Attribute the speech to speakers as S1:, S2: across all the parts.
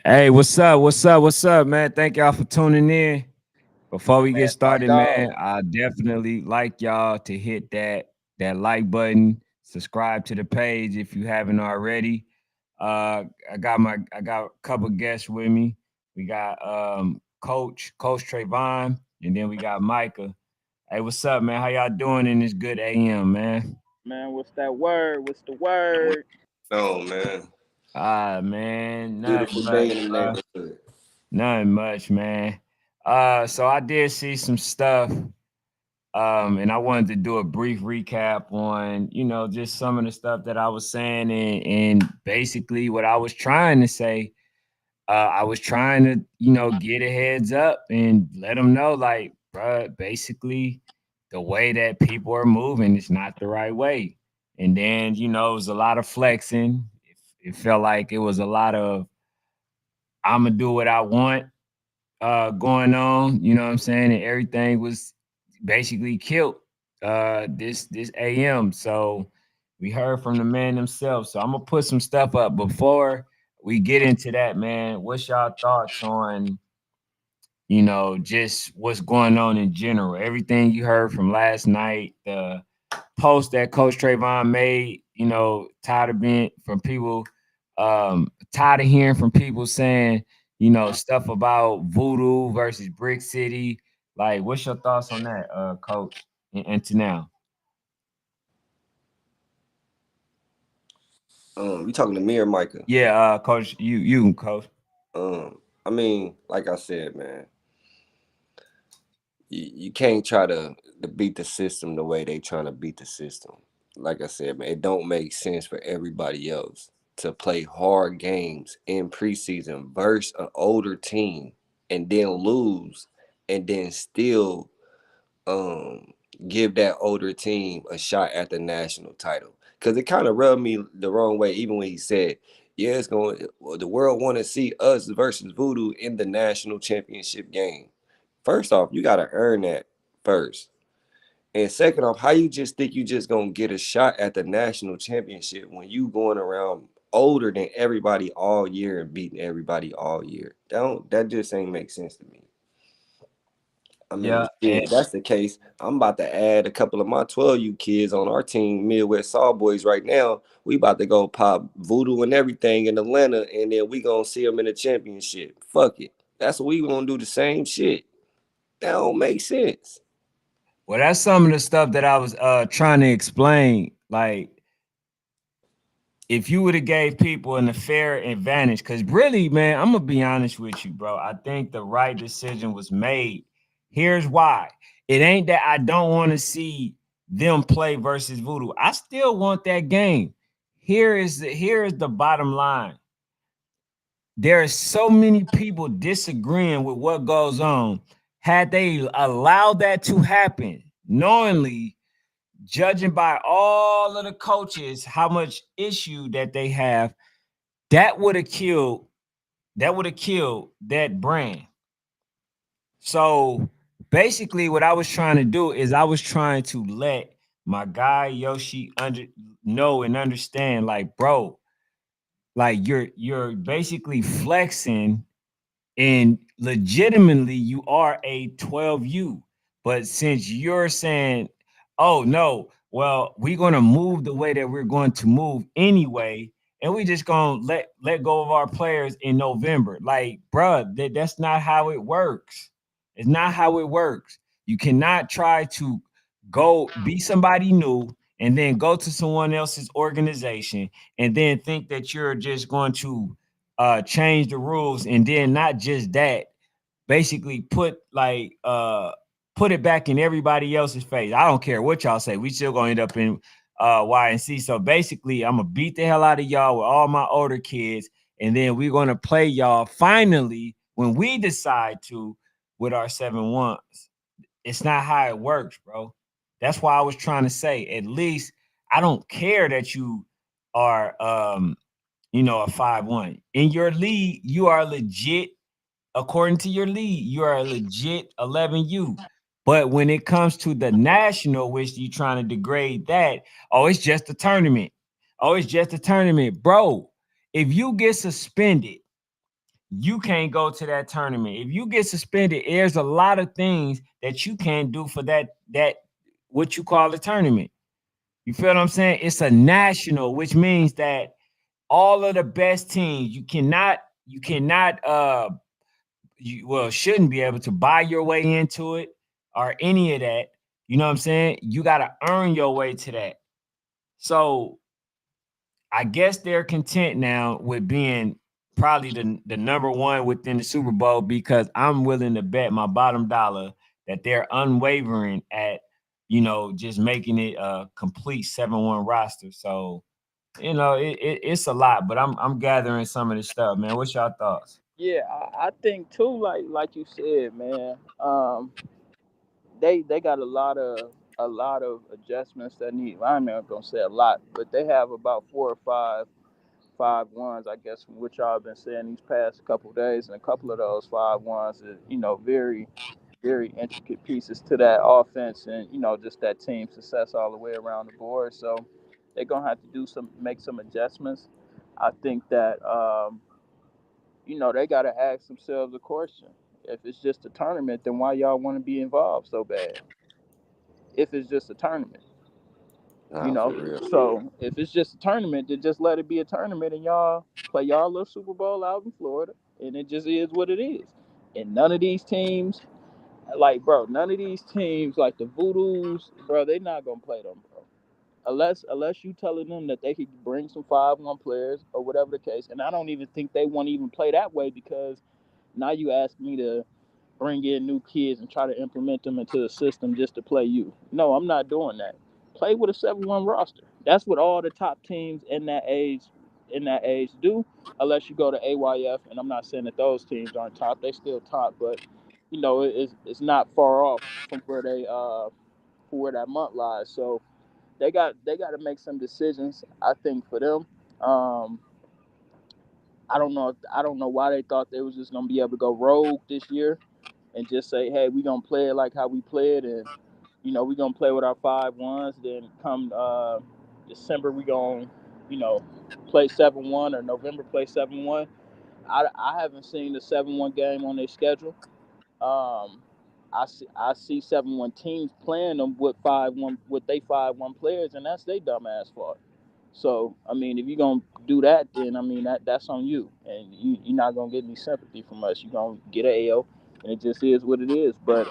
S1: Hey, what's up? What's up? What's up, man? Thank y'all for tuning in. Before we get
S2: Man, my
S1: started, man,
S2: dog.
S1: I definitely like y'all to hit that like button, subscribe to the page if you haven't already. I got a couple guests with me. We got Coach Trayvon, and then we got Micah. Hey, what's up, man? How y'all doing in this good AM, man?
S3: Man, what's that word? What's the word?
S2: No, man.
S1: Man, nothing
S2: Beautiful day
S1: much,
S2: in the
S1: bro.
S2: neighborhood.
S1: Nothing much, man. So I did see some stuff, and I wanted to do a brief recap on, just some of the stuff that I was saying, and basically what I was trying to say. I was trying to, get a heads up and let them know, like, bruh, basically, the way that people are moving is not the right way. And then, it was a lot of flexing. It felt like it was a lot of I'm gonna do what I want going on, you know what I'm saying? And everything was basically killed this AM. So we heard from the man himself. So I'm gonna put some stuff up before we get into that, man. What's y'all thoughts on, just what's going on in general? Everything you heard from last night, the post that Coach Trayvon made, tired of being from people, tired of hearing from people saying, stuff about voodoo versus Brick City. Like, what's your thoughts on that, Coach? And to now,
S2: You talking to me or Micah?
S1: yeah, Coach, Coach.
S2: I mean, like I said, man, you can't try to beat the system the way they trying to beat the system. Like I said, man, it don't make sense for everybody else to play hard games in preseason versus an older team and then lose and then still um give that older team a shot at the national title. Cause it kind of rubbed me the wrong way, even when he said, "Yeah, it's going. Well, the world want to see us versus Voodoo in the national championship game." First off, you got to earn that first, and second off, how you just think you just gonna get a shot at the national championship when you going around older than everybody all year and beating everybody all year? That just ain't make sense to me. I mean,
S1: Yeah,
S2: shit, if that's the case, I'm about to add a couple of my 12U kids on our team, Midwest Saw Boys, right now. We about to go pop voodoo and everything in Atlanta, and then we gonna see them in the championship. Fuck it. That's what we gonna do the same shit. That don't make sense.
S1: well, that's some of the stuff that I was trying to explain. Like, if you would have gave people a fair advantage, because really, man, I'm gonna be honest with you, bro. I think the right decision was made. Here's why. It ain't that I don't want to see them play versus Voodoo. I still want that game. Here is the bottom line. There are so many people disagreeing with what goes on. Had they allowed that to happen, knowingly, judging by all of the coaches, how much issue that they have, that would have killed that brand. So basically what I was trying to do is I was trying to let my guy Yoshi know and understand, like, bro, like you're basically flexing, and legitimately you are a 12U. But since you're saying, oh no, well, we're gonna move the way that we're going to move anyway, and we just gonna let go of our players in November. Like, bruh, that's not how it works. It's not how it works. You cannot try to go be somebody new and then go to someone else's organization and then think that you're just going to change the rules, and then not just that, basically put it back in everybody else's face. I don't care what y'all say, we still gonna end up in Y and C. So basically, I'm gonna beat the hell out of y'all with all my older kids, and then we're gonna play y'all finally when we decide to with our 7-1s. It's not how it works, bro. That's why I was trying to say, at least I don't care that you are a 5-1. In your league, you are legit. According to your league, you are a legit 11U. But when it comes to the national, which you trying to degrade that, oh, it's just a tournament. Oh, it's just a tournament. Bro, if you get suspended you can't go to that tournament. If you get suspended, there's a lot of things that you can't do for that what you call a tournament. You feel what I'm saying? It's a national, which means that all of the best teams, you cannot you well shouldn't be able to buy your way into it or any of that. You know what I'm saying? You got to earn your way to that. So I guess they're content now with being probably the number one within the Super Bowl because I'm willing to bet my bottom dollar that they're unwavering at just making it a complete 7-1 roster. So it's a lot, but I'm gathering some of this stuff, man. What's your thoughts?
S3: Yeah, I think too, like you said, man. They got a lot of adjustments that need. I'm not gonna say a lot, but they have about 4 or 5 5-1s, I guess, from which y'all been saying these past couple of days, and a couple of those 5-1s is very very intricate pieces to that offense, and just that team success all the way around the board. So they're gonna have to make some adjustments. I think that they gotta ask themselves a question. If it's just a tournament, then why y'all want to be involved so bad? If it's just a tournament. You
S2: Nah, for
S3: know.
S2: real.
S3: So if it's just a tournament, then just let it be a tournament and y'all play y'all little Super Bowl out in Florida, and it just is what it is. And none of these teams, like bro, none of these teams like the Voodoos, bro, they not gonna play them, bro. Unless you telling them that they could bring some 5-1 players or whatever the case, and I don't even think they want to even play that way because now you ask me to bring in new kids and try to implement them into the system just to play you. No, I'm not doing that. Play with a 7-1 roster. That's what all the top teams in that age do, unless you go to AYF. And I'm not saying that those teams aren't top; they still top, but it's not far off from where that month lies. So they got to make some decisions. I think for them. I don't know why they thought they was just gonna be able to go rogue this year and just say, hey, we gonna play it like how we played, and we gonna play with our 5-1s. Then come December, we gonna you know play 7-1, or November play 7-1. I haven't seen the 7-1 game on their schedule. Um, I see 7-1 teams playing them with 5-1 with they 5-1 players, and that's their dumbass fault. So I mean, if you're gonna do that, then I mean that's on you, and you're not gonna get any sympathy from us. You're gonna get a AO, and it just is what it is. But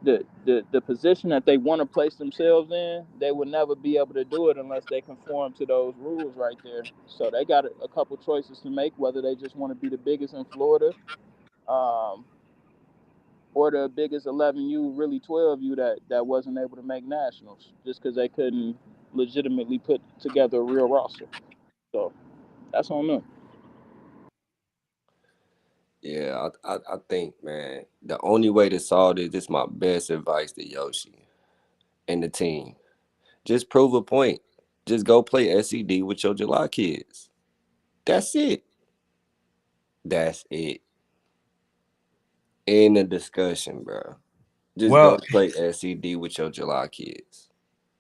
S3: the position that they want to place themselves in, they would never be able to do it unless they conform to those rules right there. So they got a couple choices to make, whether they just want to be the biggest in Florida, um, or the biggest 11U, really 12U that wasn't able to make nationals just because they couldn't legitimately put together a real roster. So that's on them.
S2: Yeah, I think, man, the only way to solve this my best advice to Yoshi and the team. Just prove a point. Just go play SED with your July kids. That's it. That's it. In the discussion, bro. Just go
S1: Well,
S2: play SED with your July kids.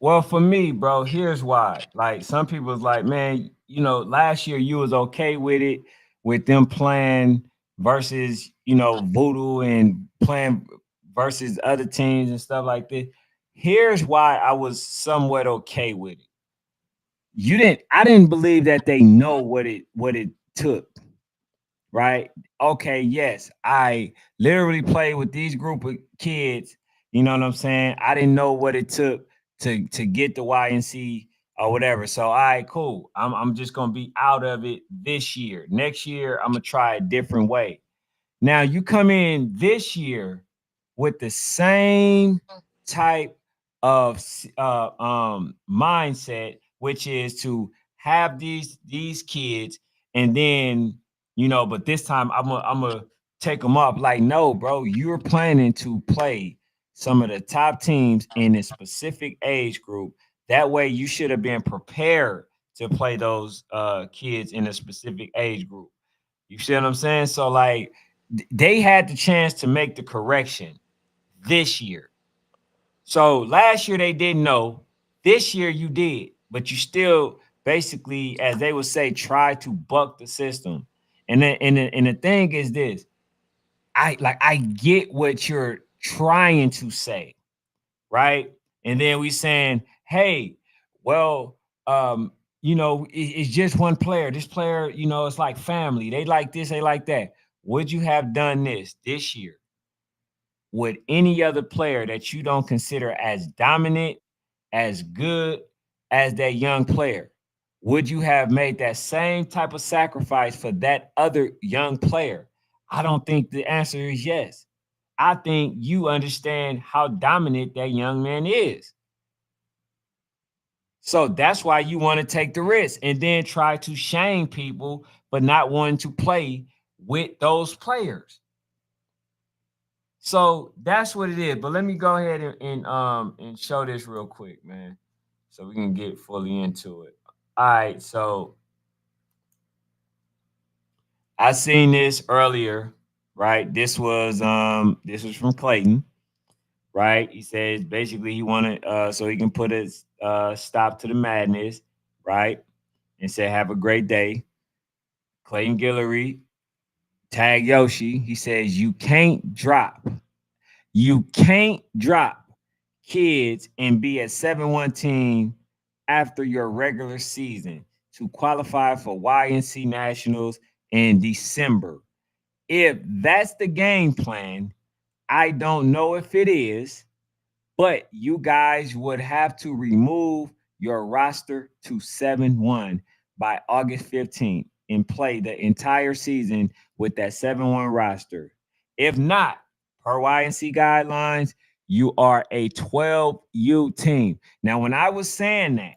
S1: Well, for me, bro, here's why. Like some people's like, man, last year you was okay with it with them playing versus, Voodoo and playing versus other teams and stuff like this. Here's why I was somewhat okay with it. I didn't believe that they know what it took, right? Okay, yes, I literally played with these group of kids. You know what I'm saying? I didn't know what it took to get the YNC or whatever. So, all right, cool. I'm just gonna be out of it this year. Next year, I'm gonna try a different way. Now you come in this year with the same type of mindset, which is to have these kids, and then but this time I'm gonna take them up. Like, no, bro, you're planning to play some of the top teams in a specific age group. That way, you should have been prepared to play those kids in a specific age group. You see what I'm saying? So like they had the chance to make the correction this year. So last year they didn't know. This year you did, but you still basically, as they would say, try to buck the system. And the thing is this. I get what you're trying to say, right? And then we saying, hey, well, it's just one player. This player, it's like family. They like this, they like that. Would you have done this year with any other player that you don't consider as dominant, as good as that young player? Would you have made that same type of sacrifice for that other young player? I don't think the answer is yes. I think you understand how dominant that young man is. So that's why you want to take the risk and then try to shame people for not wanting to play with those players. So that's what it is. But let me go ahead and show this real quick, man, so we can get fully into it. All right, so I seen this earlier, right? This was from Clayton, right? He says basically he wanted so he can put a stop to the madness, right? And say have a great day. Clayton Guillory, tag Yoshi. He says you can't drop kids and be a 7-1 team after your regular season to qualify for YNC Nationals in December. If that's the game plan, I don't know if it is, but you guys would have to remove your roster to 7-1 by August 15th and play the entire season with that 7-1 roster. If not, per YNC guidelines, you are a 12U team. Now, when I was saying that,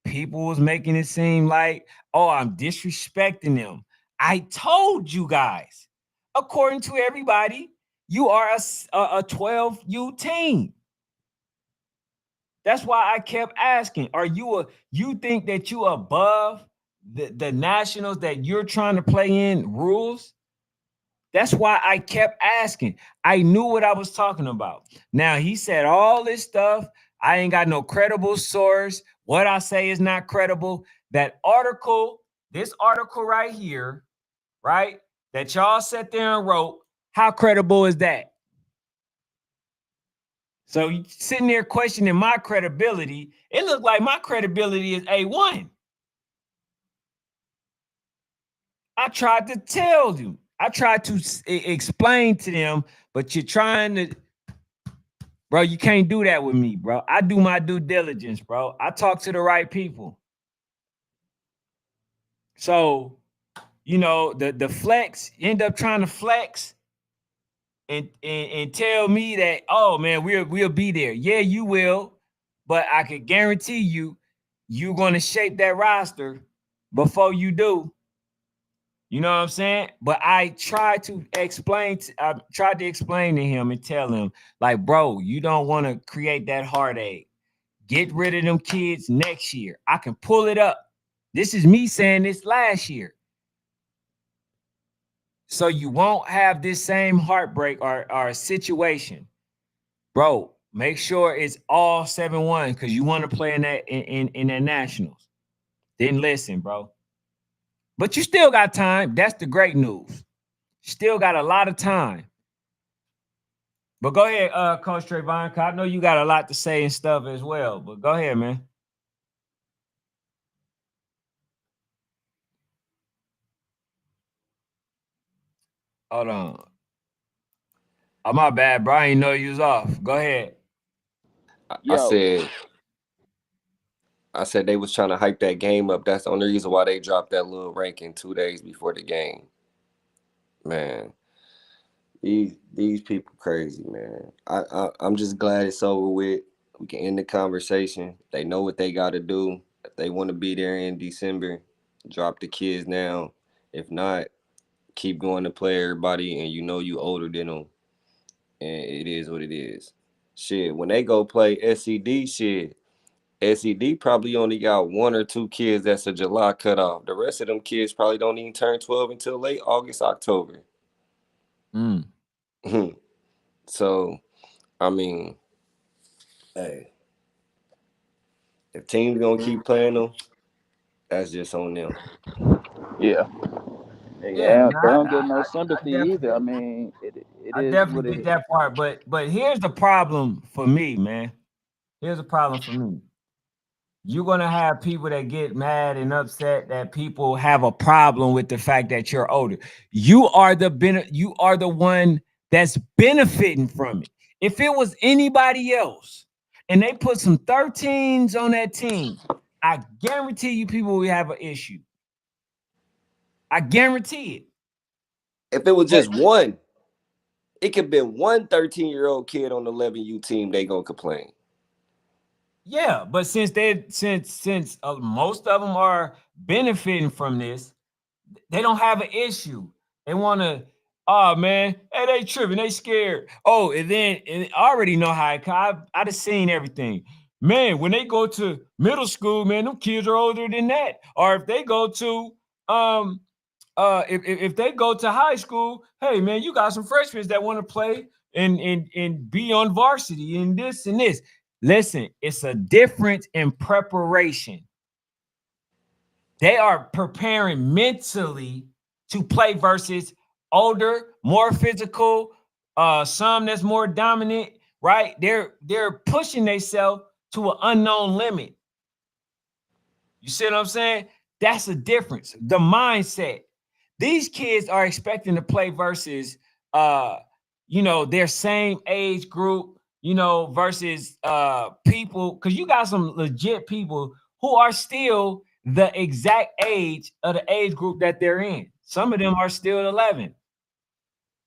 S1: people was making it seem like, oh, I'm disrespecting them. I told you guys, according to everybody, you are a 12U team. That's why I kept asking, you think that you above the nationals that you're trying to play in rules? That's why I kept asking. I knew what I was talking about. Now he said all this stuff. I ain't got no credible source. What I say is not credible. That article, this article right here, right? That y'all sat there and wrote, how credible is that? So you sitting there questioning my credibility. It looked like my credibility is A1. I tried to tell you. I tried to explain to them, but you're trying to, bro, you can't do that with me, bro. I do my due diligence, bro. I talk to the right people. So, the flex, end up trying to flex and tell me that, oh man, we'll be there. Yeah, you will, but I could guarantee you're gonna shape that roster before you do. You know what I'm saying? But I tried to explain to him and tell him, like, bro, you don't want to create that heartache. Get rid of them kids next year. I can pull it up. This is me saying this last year. So you won't have this same heartbreak or situation. Bro, make sure it's all 7-1 because you want to play in that nationals. Didn't listen, bro. But you still got time. That's the great news. Still got a lot of time. But go ahead, Coach Trayvon, 'cause I know you got a lot to say and stuff as well. But go ahead, man. Hold on. Oh, my bad, bro. I didn't know you was off. Go ahead.
S2: I, I
S3: Yo,
S2: said I said they was trying to hype that game up. That's the only reason why they dropped that little ranking 2 days before the game. Man, these people crazy, man. I'm just glad it's over with. We can end the conversation. They know what they got to do. If they want to be there in December, drop the kids now. If not, keep going to play everybody, and you know you older than them, and it is what it is. Shit, when they go play SED, SED probably only got one or two kids that's a July cutoff. The rest of them kids probably don't even turn 12 until late August, October.
S1: Mm.
S2: So, I mean, hey, if teams gonna keep playing them, that's just on them.
S3: yeah,
S1: Yeah,
S3: Yeah,
S1: no,
S3: they don't get no sympathy
S1: I
S3: either. I
S1: definitely
S3: mean, it
S1: I
S3: is what
S1: definitely
S3: it
S1: get
S3: is.
S1: that part, but here's the problem for me, man. Here's the problem for me. You're gonna have people that get mad and upset that people have a problem with the fact that you're older. You are the one that's benefiting from it. If it was anybody else and they put some 13s on that team, I guarantee you people will have an issue. I guarantee it.
S2: If it was
S1: But
S2: just one, it could be one 13-year-old kid on the 11U team, they gonna complain.
S1: yeah, but since most of them are benefiting from this, they don't have an issue. They want to, oh man, hey, they tripping, they scared. Oh, and I already know how I just seen everything. Man, when they go to middle school, man, them kids are older than that. Or if they go to um if they go to high school, hey man, you got some freshmen that want to play and be on varsity and this and this. Listen, it's a difference in preparation. They are preparing mentally to play versus older, more physical, some that's more dominant, right? They're pushing themselves to an unknown limit. You see what I'm saying? That's a difference. The mindset. These kids are expecting to play versus their same age group, versus people, because you got some legit people who are still the exact age of the age group that they're in. Some of them are still 11.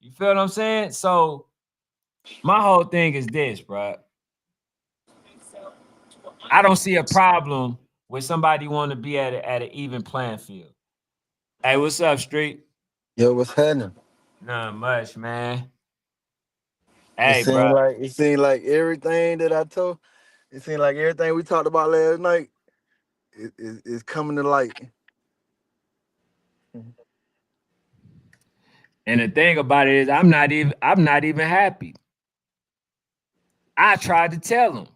S1: You feel what I'm saying? So my whole thing is this, bro. I don't see a problem with somebody wanting to be at an even playing field. Hey, what's up, Street?
S4: Yo, what's happening?
S1: Not much, man.
S4: It
S1: Hey, bro.
S4: seemed like it seemed like everything that I told. It seemed like everything we talked about last night is coming to light.
S1: And the thing about it is, I'm not even happy. I tried to tell them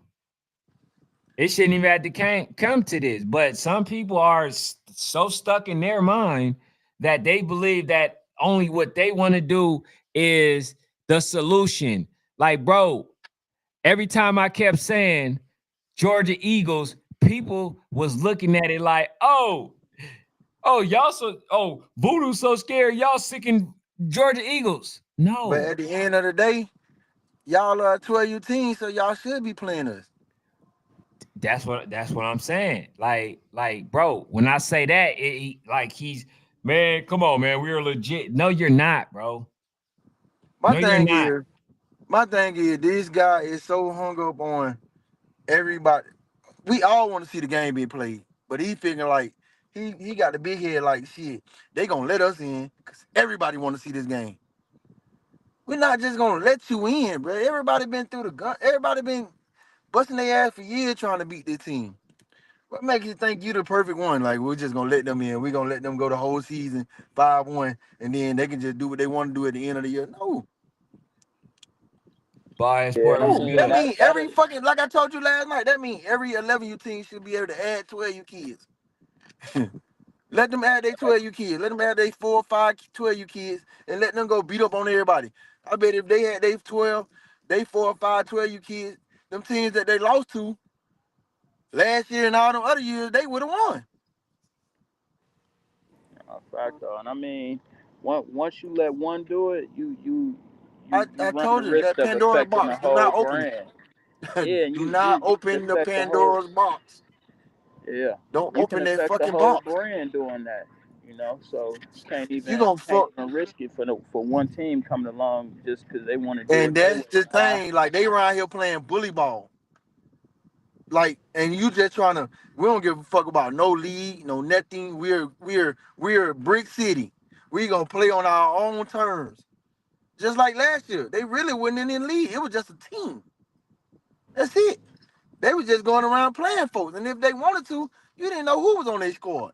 S1: it shouldn't even have to come to this, but some people are so stuck in their mind that they believe that only what they want to do is the solution. Like, bro, every time I kept saying Georgia Eagles, people was looking at it like, oh, y'all Voodoo so scared, y'all sicking Georgia Eagles.
S4: But
S1: No,
S4: at the end of the day, y'all are a 12U team, so y'all should be playing us.
S1: that's what I'm saying. Bro, when I say that, like he's man, come on, man, we're legit. No, you're not, bro.
S4: My
S1: No, you're
S4: thing
S1: not.
S4: is, my thing is, this guy is so hung up on everybody. We all want to see the game being played, but he figuring like he got the big head like shit. They gonna let us in because everybody want to see this game. We're not just gonna let you in, bro. Everybody been through the gun. Everybody been busting their ass for years trying to beat this team. What makes you think you the perfect one? Like we're just gonna let them in. We're gonna let them go the whole season 5-1, and then they can just do what they want to do at the end of the year. No,
S1: Bias
S3: Yeah, I
S1: part was
S4: no.
S3: mean
S4: That
S1: good.
S4: means every fucking like I told you last night. That means every 11U team should be able to add 12U kids. Let them add their 12U kids. Let them add their 4 or 5 12U kids, and let them go beat up on everybody. I bet if they had their 12, they 4 or 5 12U kids, them teams that they lost to last year and all them other years, they would have won.
S3: a fact though, and I mean, once you let one do it, you
S4: I
S3: run the
S4: told you
S3: risk
S4: that
S3: of
S4: Pandora's
S3: affecting the
S4: box. Do
S3: whole
S4: not open
S3: brand.
S4: it.
S3: Yeah, and
S4: Do
S3: you
S4: not
S3: you can
S4: open the
S3: affect the whole.
S4: Pandora's box.
S3: Yeah,
S4: Don't
S3: you can
S4: open that
S3: affect the
S4: fucking
S3: whole
S4: box.
S3: brand doing that. So you
S4: You gonna
S3: can't
S4: fuck.
S3: even risk it for one team coming along just because they want to do
S4: And
S3: it their
S4: that's
S3: way.
S4: the
S3: Nah,
S4: thing. Like they around here playing bully ball. Like, and you just trying to. We don't give a fuck about no league, no nothing. We're brick city. We gonna play on our own terms. Just like last year, they really wasn't in the league. It was just a team. That's it. They was just going around playing folks, and if they wanted to, you didn't know who was on their squad.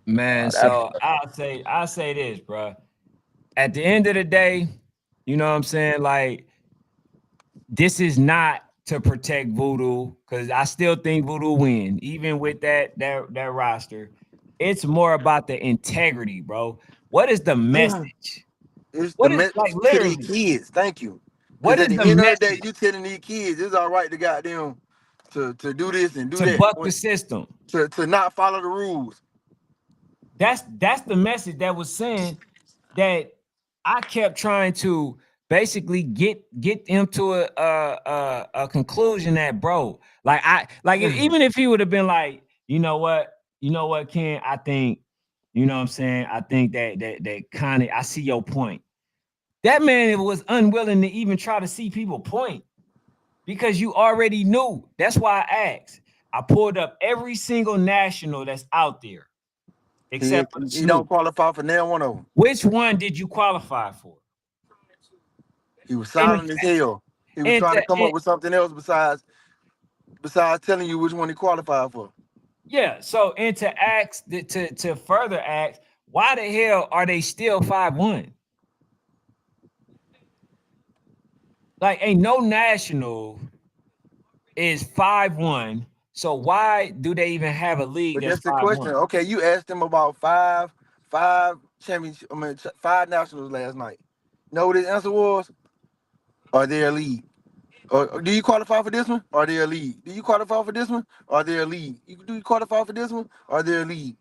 S1: Man,
S3: that's
S1: so I'll say this, bro. At the end of the day, you know what I'm saying? Like, this is not to protect Voodoo, because I still think Voodoo win, even with that roster. It's more about the integrity, bro. What is the message?
S4: It's the
S1: What is like
S4: message to these
S1: literally?
S4: kids. Thank you.
S1: What
S4: Because
S1: is
S4: at the
S1: the
S4: end of the day,
S1: message
S4: you telling these kids it's all right to goddamn to do this and do
S1: to
S4: that.
S1: buck the system?
S4: To not follow the rules.
S1: That's the message that was saying that I kept trying to basically get him to a conclusion that, bro, like I like even if he would have been like, you know what, Ken, I think, you know what I'm saying, I think that kind of I see your point. That man was unwilling to even try to see people point because you already knew. That's why I asked. I pulled up every single national that's out there
S4: He
S1: except for the
S4: he don't
S1: Snoop.
S4: qualify for nail one of them.
S1: Which one did you qualify for?
S4: He was
S1: And
S4: silent as hell. He was
S1: and,
S4: trying to
S1: to,
S4: come
S1: and
S4: up with something else besides telling you which one he qualified for.
S1: yeah, so and to ask to further ask, why the hell are they still 5-1? Like, ain't no national is 5-1. So why do they even have a league
S4: But
S1: that's
S4: that's the
S1: 5-1?
S4: question. Okay, you asked him about five championship. I mean, five nationals last night. Know what his answer was? Are they a league? Or do you qualify for this one? Are they a league? Do you qualify for this one? Are they a league? Do you qualify for this one? Are they a league?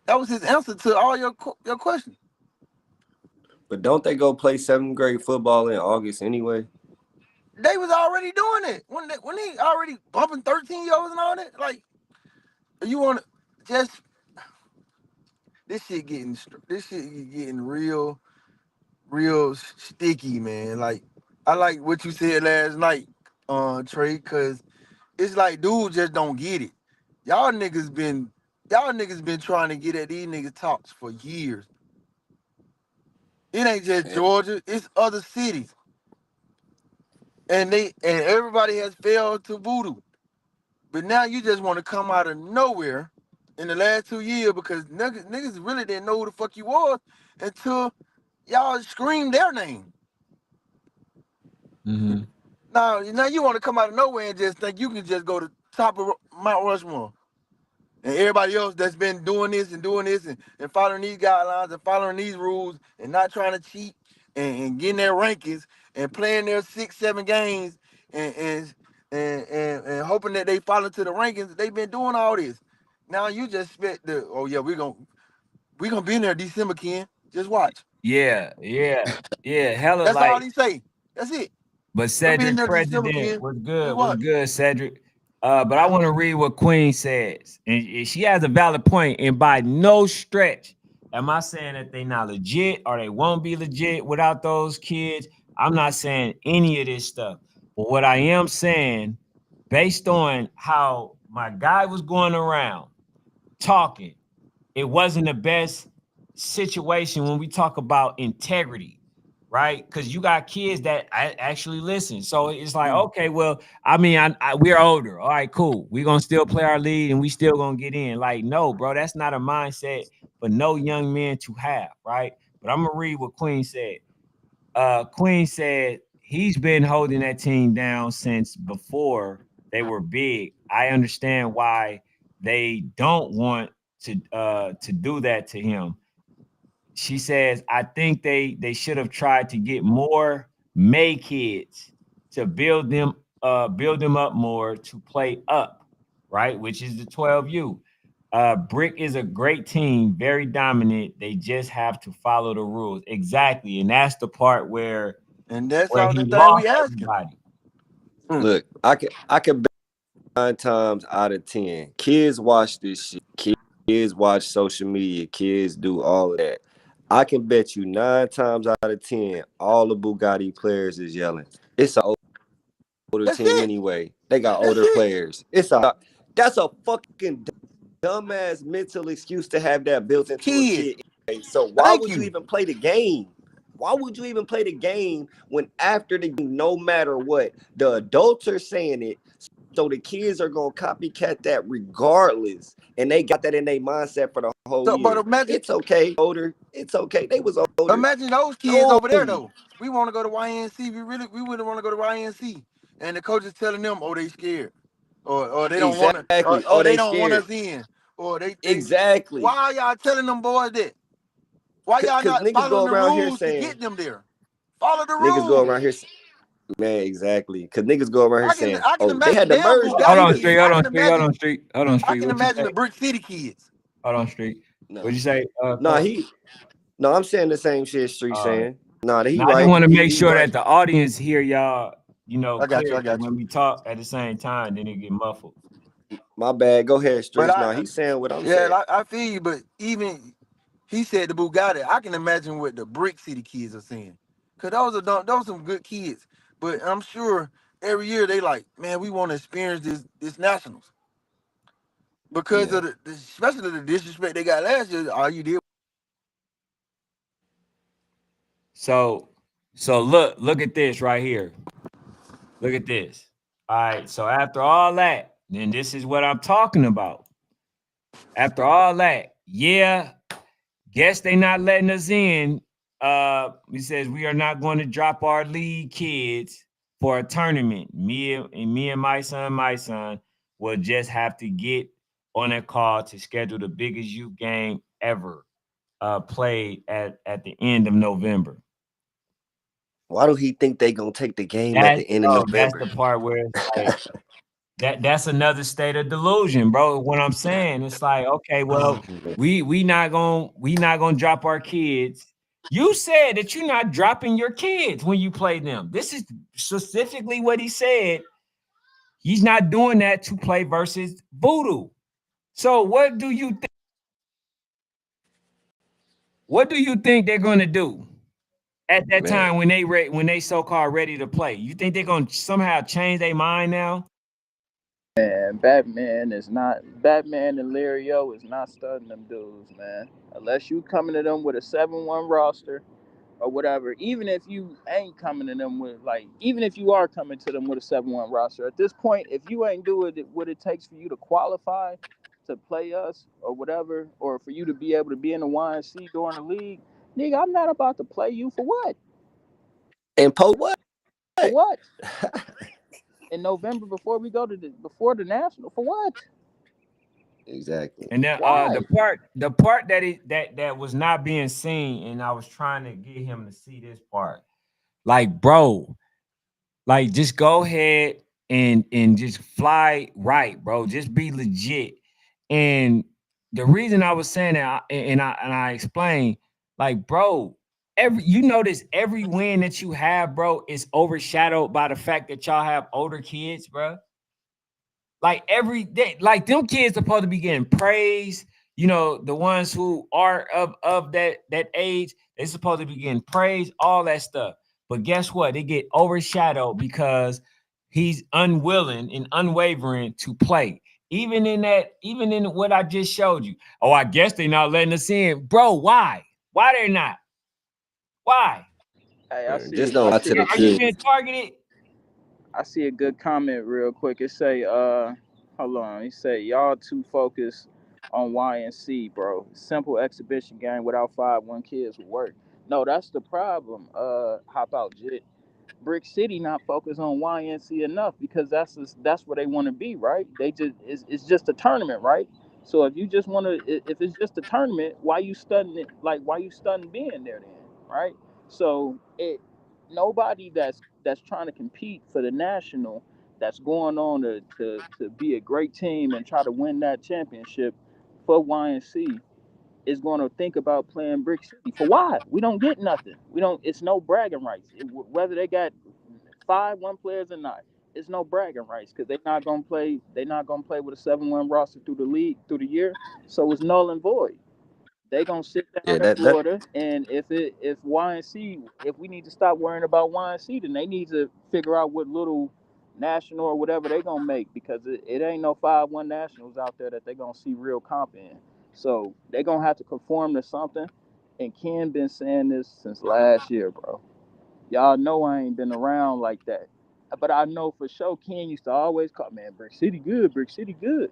S4: That was his answer to all your questions.
S2: But don't they go play seventh grade football in August anyway?
S4: They was already doing it when he already bumping 13-year-olds and all that. Like, you want to just this shit getting real sticky, man. Like, I like what you said last night, Trey, because it's like dudes just don't get it. Y'all niggas been trying to get at these niggas talks for years. It ain't just
S2: And
S4: Georgia, it's other cities. And everybody has failed to voodoo. But now you just want to come out of nowhere in the last 2 years because niggas really didn't know who the fuck you was until y'all screamed their name.
S1: Mm-hmm.
S4: Now you want to come out of nowhere and just think you can just go to top of Mount Rushmore. And everybody else that's been doing this and following these guidelines and following these rules and not trying to cheat and getting their rankings and playing their 6, 7 games and and hoping that they fall into the rankings. They've been doing all this. Now you just expect oh yeah, we gonna be in there December, Ken. Just watch.
S1: Yeah. Hella
S4: That's all
S1: like.
S4: he say. That's it.
S1: But
S4: We'll be in
S1: Cedric
S4: there December,
S1: President
S4: Ken.
S1: was
S4: Just
S1: good. Was
S4: watch.
S1: good, Cedric. But I want to read what Queen says, and she has a valid point. And by no stretch am I saying that they not legit or they won't be legit without those kids. I'm not saying any of this stuff. But what I am saying, based on how my guy was going around talking, it wasn't the best situation when we talk about integrity, right? Because you got kids that actually listen. So it's like, okay, well, I mean, we're older. All right, cool. We're gonna still play our lead and we still gonna get in. Like, no, bro, that's not a mindset for no young men to have, right? But I'm gonna read what Queen said. Queen said he's been holding that team down since before they were big. I understand why they don't want to do that to him. She says, I think they should have tried to get more May kids to build them up more to play up, right? Which is the 12U. Brick is a great team, very dominant. They just have to follow the rules. Exactly. And that's the part
S4: And that's
S1: where
S4: all
S1: he
S4: the thing we
S1: lost
S4: asking.
S1: everybody.
S2: look, I can bet 9 times out of 10, kids watch this shit. Kids watch social media. Kids do all of that. I can bet you 9 times out of 10, all the Bugatti players is yelling. It's an older
S4: That's
S2: team
S4: it.
S2: anyway. They got
S4: That's
S2: older
S4: it.
S2: players. That's a fucking dumbass mental excuse to have that built into a
S4: Kids.
S2: kid. Anyway. So why
S4: Thank
S2: would you
S4: you.
S2: even play the game? Why would you even play the game when after the game, no matter what, the adults are saying it, so the kids are gonna copycat that regardless, and they got that in their mindset for the whole
S4: So, but
S2: year.
S4: imagine
S2: It's okay, older. It's okay. They was older.
S4: Imagine those kids
S2: No,
S4: over there though. We want to go to YNC. We wouldn't want to go to YNC. And the coach is telling them, oh, they scared. Or they don't want to
S2: exactly. Oh,
S4: or they
S2: they
S4: don't want
S2: scared.
S4: us in. or they
S2: Exactly.
S4: why y'all telling them boys that? Why y'all
S2: Cause
S4: not
S2: niggas go
S4: following the
S2: around here
S4: rules to
S2: saying
S4: get them there? Follow the
S2: niggas go
S4: rules.
S2: around here man, exactly. Cause niggas go around here saying,
S4: I can
S2: oh, they had
S4: imagine
S2: to
S4: damn
S2: merge the
S1: Hold
S4: Bugatti
S1: on,
S2: schools.
S1: street.
S4: kids.
S1: Hold on, street. Hold on, street. Hold on,
S4: I
S1: street.
S4: can
S1: What you
S4: imagine
S1: say?
S4: the Brick City kids.
S1: Hold on, street.
S2: No.
S1: What'd you say?
S2: Nah, no, I'm saying the same shit Street
S1: Uh,
S2: saying. Nah, he
S1: Now I just
S2: right.
S1: want to make
S2: He
S1: sure
S2: right.
S1: that the audience hear y'all,
S4: I got you.
S1: clear.
S4: I
S1: 'Cause
S4: got you.
S1: when we talk at the same time, then it get muffled.
S2: My bad. Go ahead,
S4: But
S2: Streets. Nah, he's saying what I'm
S4: yeah,
S2: saying.
S4: I feel you. But even he said the Bugatti. I can imagine what the Brick City kids are saying, cause those some good kids. But I'm sure every year they like, man, we want to experience this nationals because
S2: Yeah.
S4: of especially the disrespect they got last year. All you did.
S1: So, look at this right here. Look at this. All right. So after all that, then this is what I'm talking about. After all that, yeah, guess they not letting us in. He says we are not going to drop our league kids for a tournament. Me and my son will just have to get on a call to schedule the biggest youth game ever played at the end of November.
S2: Why do he think they gonna take the game at
S1: That's
S2: the end of
S1: bro, that's
S2: November?
S1: the part where it's like that's another state of delusion, bro. What I'm saying, it's like, okay, well, we not gonna drop our kids. You said that you're not dropping your kids when you play them. This is specifically what he said. He's not doing that to play versus Voodoo. So what do you think they're gonna do at that
S2: Man.
S1: time when they so called ready to play? You think they're gonna somehow change their mind now?
S3: And Batman and Lario is not studying them dudes, man. Unless you coming to them with a 7-1 roster or whatever. Even if you ain't coming to them with like, even if you are coming to them with a 7-1 roster, at this point, if you ain't doing what it takes for you to qualify to play us or whatever, or for you to be able to be in the YNC during the league, nigga, I'm not about to play you for what?
S2: And Pope what?
S3: For what? In November before the national for what?
S2: Exactly.
S1: And then
S3: Why?
S1: the part that was not being seen, and I was trying to get him to see this part. Like, bro, like just go ahead and just fly right, bro. Just be legit. And the reason I was saying that, and I explained, like, bro, you notice every win that you have, bro, is overshadowed by the fact that y'all have older kids, bro. Like every day, like them kids supposed to be getting praise. The ones who are of that age, they supposed to be getting praise, all that stuff. But guess what? They get overshadowed because he's unwilling and unwavering to play. Even in what I just showed you. Oh, I guess they're not letting us in. Bro, why? Why they're not? Why?
S3: Hey,
S2: Just don't lie to the
S1: Are you
S2: kids.
S1: being targeted?
S3: I see a good comment real quick. It say, hold on. He say, y'all too focused on YNC, bro. Simple exhibition game without 5-1 kids would work. No, that's the problem. Hop out, Jit. Brick City not focused on YNC enough because that's where they want to be, right? They just it's just a tournament, right? So if you just want to, if it's just a tournament, why you studying it? Like why you studying being there then, right? So nobody that's trying to compete for the national, that's going on to be a great team and try to win that championship for YNC is going to think about playing Brick City. For why? We don't get nothing. We don't. It's no bragging rights. Whether they got 5-1 players or not, it's no bragging rights because they're not gonna play. They're not gonna play with a 7-1 roster through the league through the year. So it's null and void. They gonna sit
S2: Yeah,
S3: down in
S2: that
S3: Florida, and if YNC, if we need to stop worrying about YNC, then they need to figure out what little national or whatever they gonna make because it ain't no 5-1 nationals out there that they gonna see real comp in. So they gonna have to conform to something. And Ken been saying this since last year, bro. Y'all know I ain't been around like that, but I know for sure Ken used to always call, man, Brick City good, Brick City good.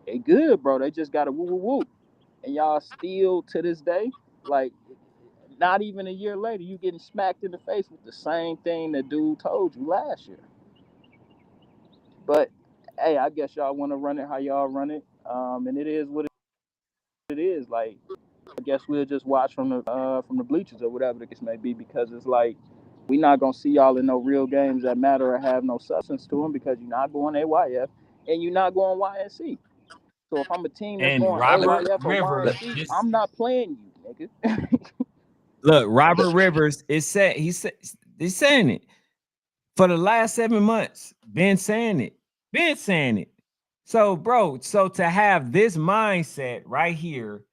S3: They good, bro. They just got to woo woo woo. And y'all still to this day, like not even a year later, you getting smacked in the face with the same thing that dude told you last year. But hey, I guess y'all want to run it how y'all run it. And it is what it is. Like, I guess we'll just watch from the bleachers or whatever the case may be, because it's like we not gonna see y'all in no real games that matter or have no substance to them, because you're not going AYF and you're not going YNC. So if I'm a team that's
S1: And
S3: going
S1: Robert
S3: AYF or
S1: Rivers,
S3: YNC,
S1: this
S3: I'm not playing you, nigga.
S1: look, Robert Rivers is said he's saying it for the last 7 months. Been saying it. So, bro, so to have this mindset right here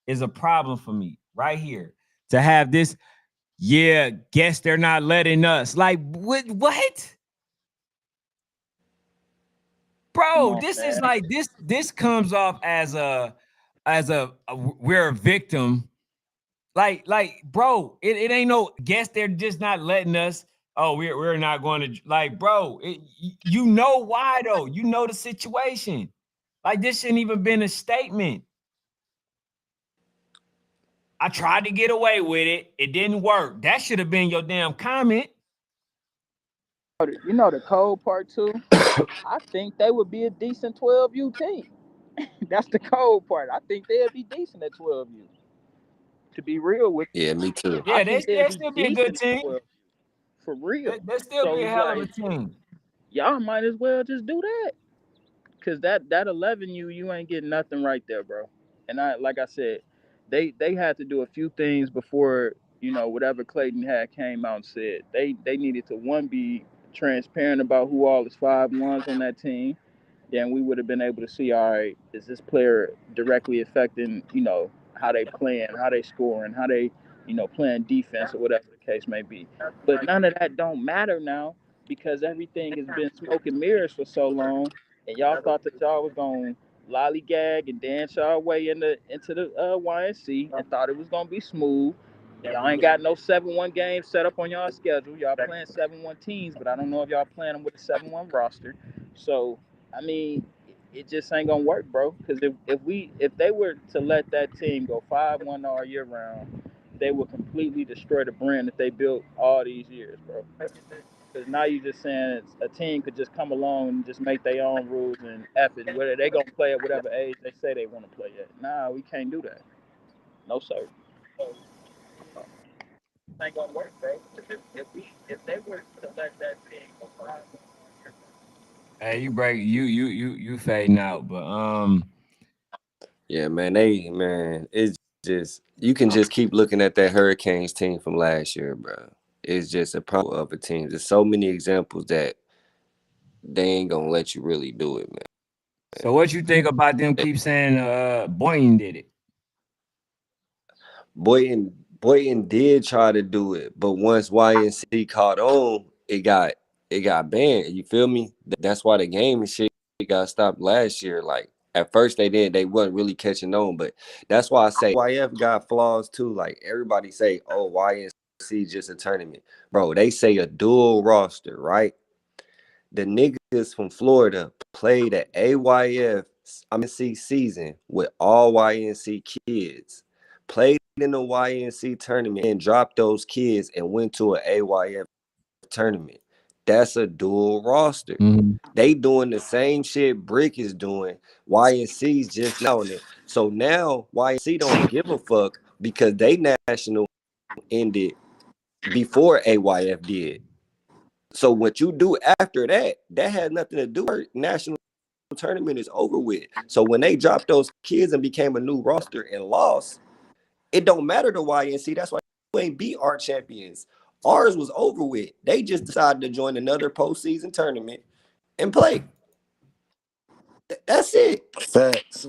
S1: is a problem for me. Right here, to have this, yeah, guess they're not letting us. Like, what?
S3: Come
S1: Bro,
S3: on,
S1: this is
S3: man.
S1: like this comes off as a we're a victim. Like, bro, it ain't no guess they're just not letting us. Oh, we're not going to, like, bro. You know why though? You know the situation. Like, this shouldn't even been a statement. I tried to get away with it. It didn't work. That should have been your damn comment.
S3: You know the cold part too. I think they would be a decent 12U team. That's the cold part. I think they'd be decent at 12U. To be real with
S2: Yeah, me
S3: you,
S2: too.
S3: I
S1: Yeah,
S3: think they'd
S1: they'll
S3: be
S1: still be a good
S3: decent at
S1: team.
S3: 12 for real.
S1: They'll still be
S3: So
S1: a
S3: it's
S1: hell of a
S3: like
S1: team.
S3: y'all might as well just do that, cause that 11U you ain't getting nothing right there, bro. And I like I said, they had to do a few things before whatever Clayton had came out and said. They needed to, one, be transparent about who all is 5-1s on that team. Then we would have been able to see, all right, is this player directly affecting, how they playing, how they scoring, how they, playing defense or whatever the case may be. But none of that don't matter now, because everything has been smoke and mirrors for so long, and y'all thought that y'all was going to lollygag and dance y'all way into the YNC, and thought it was going to be smooth. Y'all ain't got no 7-1 games set up on y'all schedule. Y'all playing 7-1 teams, but I don't know if y'all playing them with a 7-1 roster. So, I mean, it just ain't gonna work, bro. Because if they were to let that team go 5-1 all year round, they would completely destroy the brand that they built all these years, bro. Because now you just saying a team could just come along and just make their own rules and F it, whether they gonna play at whatever age they say they want to play at. Nah, we can't do that. No, sir. Ain't gonna work, bro. If they were to let that team go 5-1.
S1: Hey, you fading out, but
S2: Yeah, man. It's just you can just keep looking at that Hurricanes team from last year, bro. It's just a problem of a team. There's so many examples that they ain't gonna let you really do it, man.
S1: so what you think about them keep saying Boynton did it?
S2: Boynton Boynton did try to do it, but once YNC caught on, it got banned. You feel me? That's why the game and shit got stopped last year. Like at first they wasn't really catching on, but that's why I say YF got flaws too. Like everybody say, oh, YNC just a tournament. Bro, they say a dual roster, right? The niggas from Florida played at AYF YNC season with all YNC kids, played in the YNC tournament and dropped those kids and went to an AYF tournament. That's a dual roster.
S1: Mhm.
S2: They doing the same shit Brick is doing. YNC's just now on it. So now YNC don't give a fuck because they national ended before AYF did. So what you do after that, that had nothing to do with national tournament is over with. So when they dropped those kids and became a new roster and lost, it don't matter to YNC. That's why we ain't beat our champions. Ours was over with. They just decided to join another postseason tournament and play. That's it.
S4: Facts.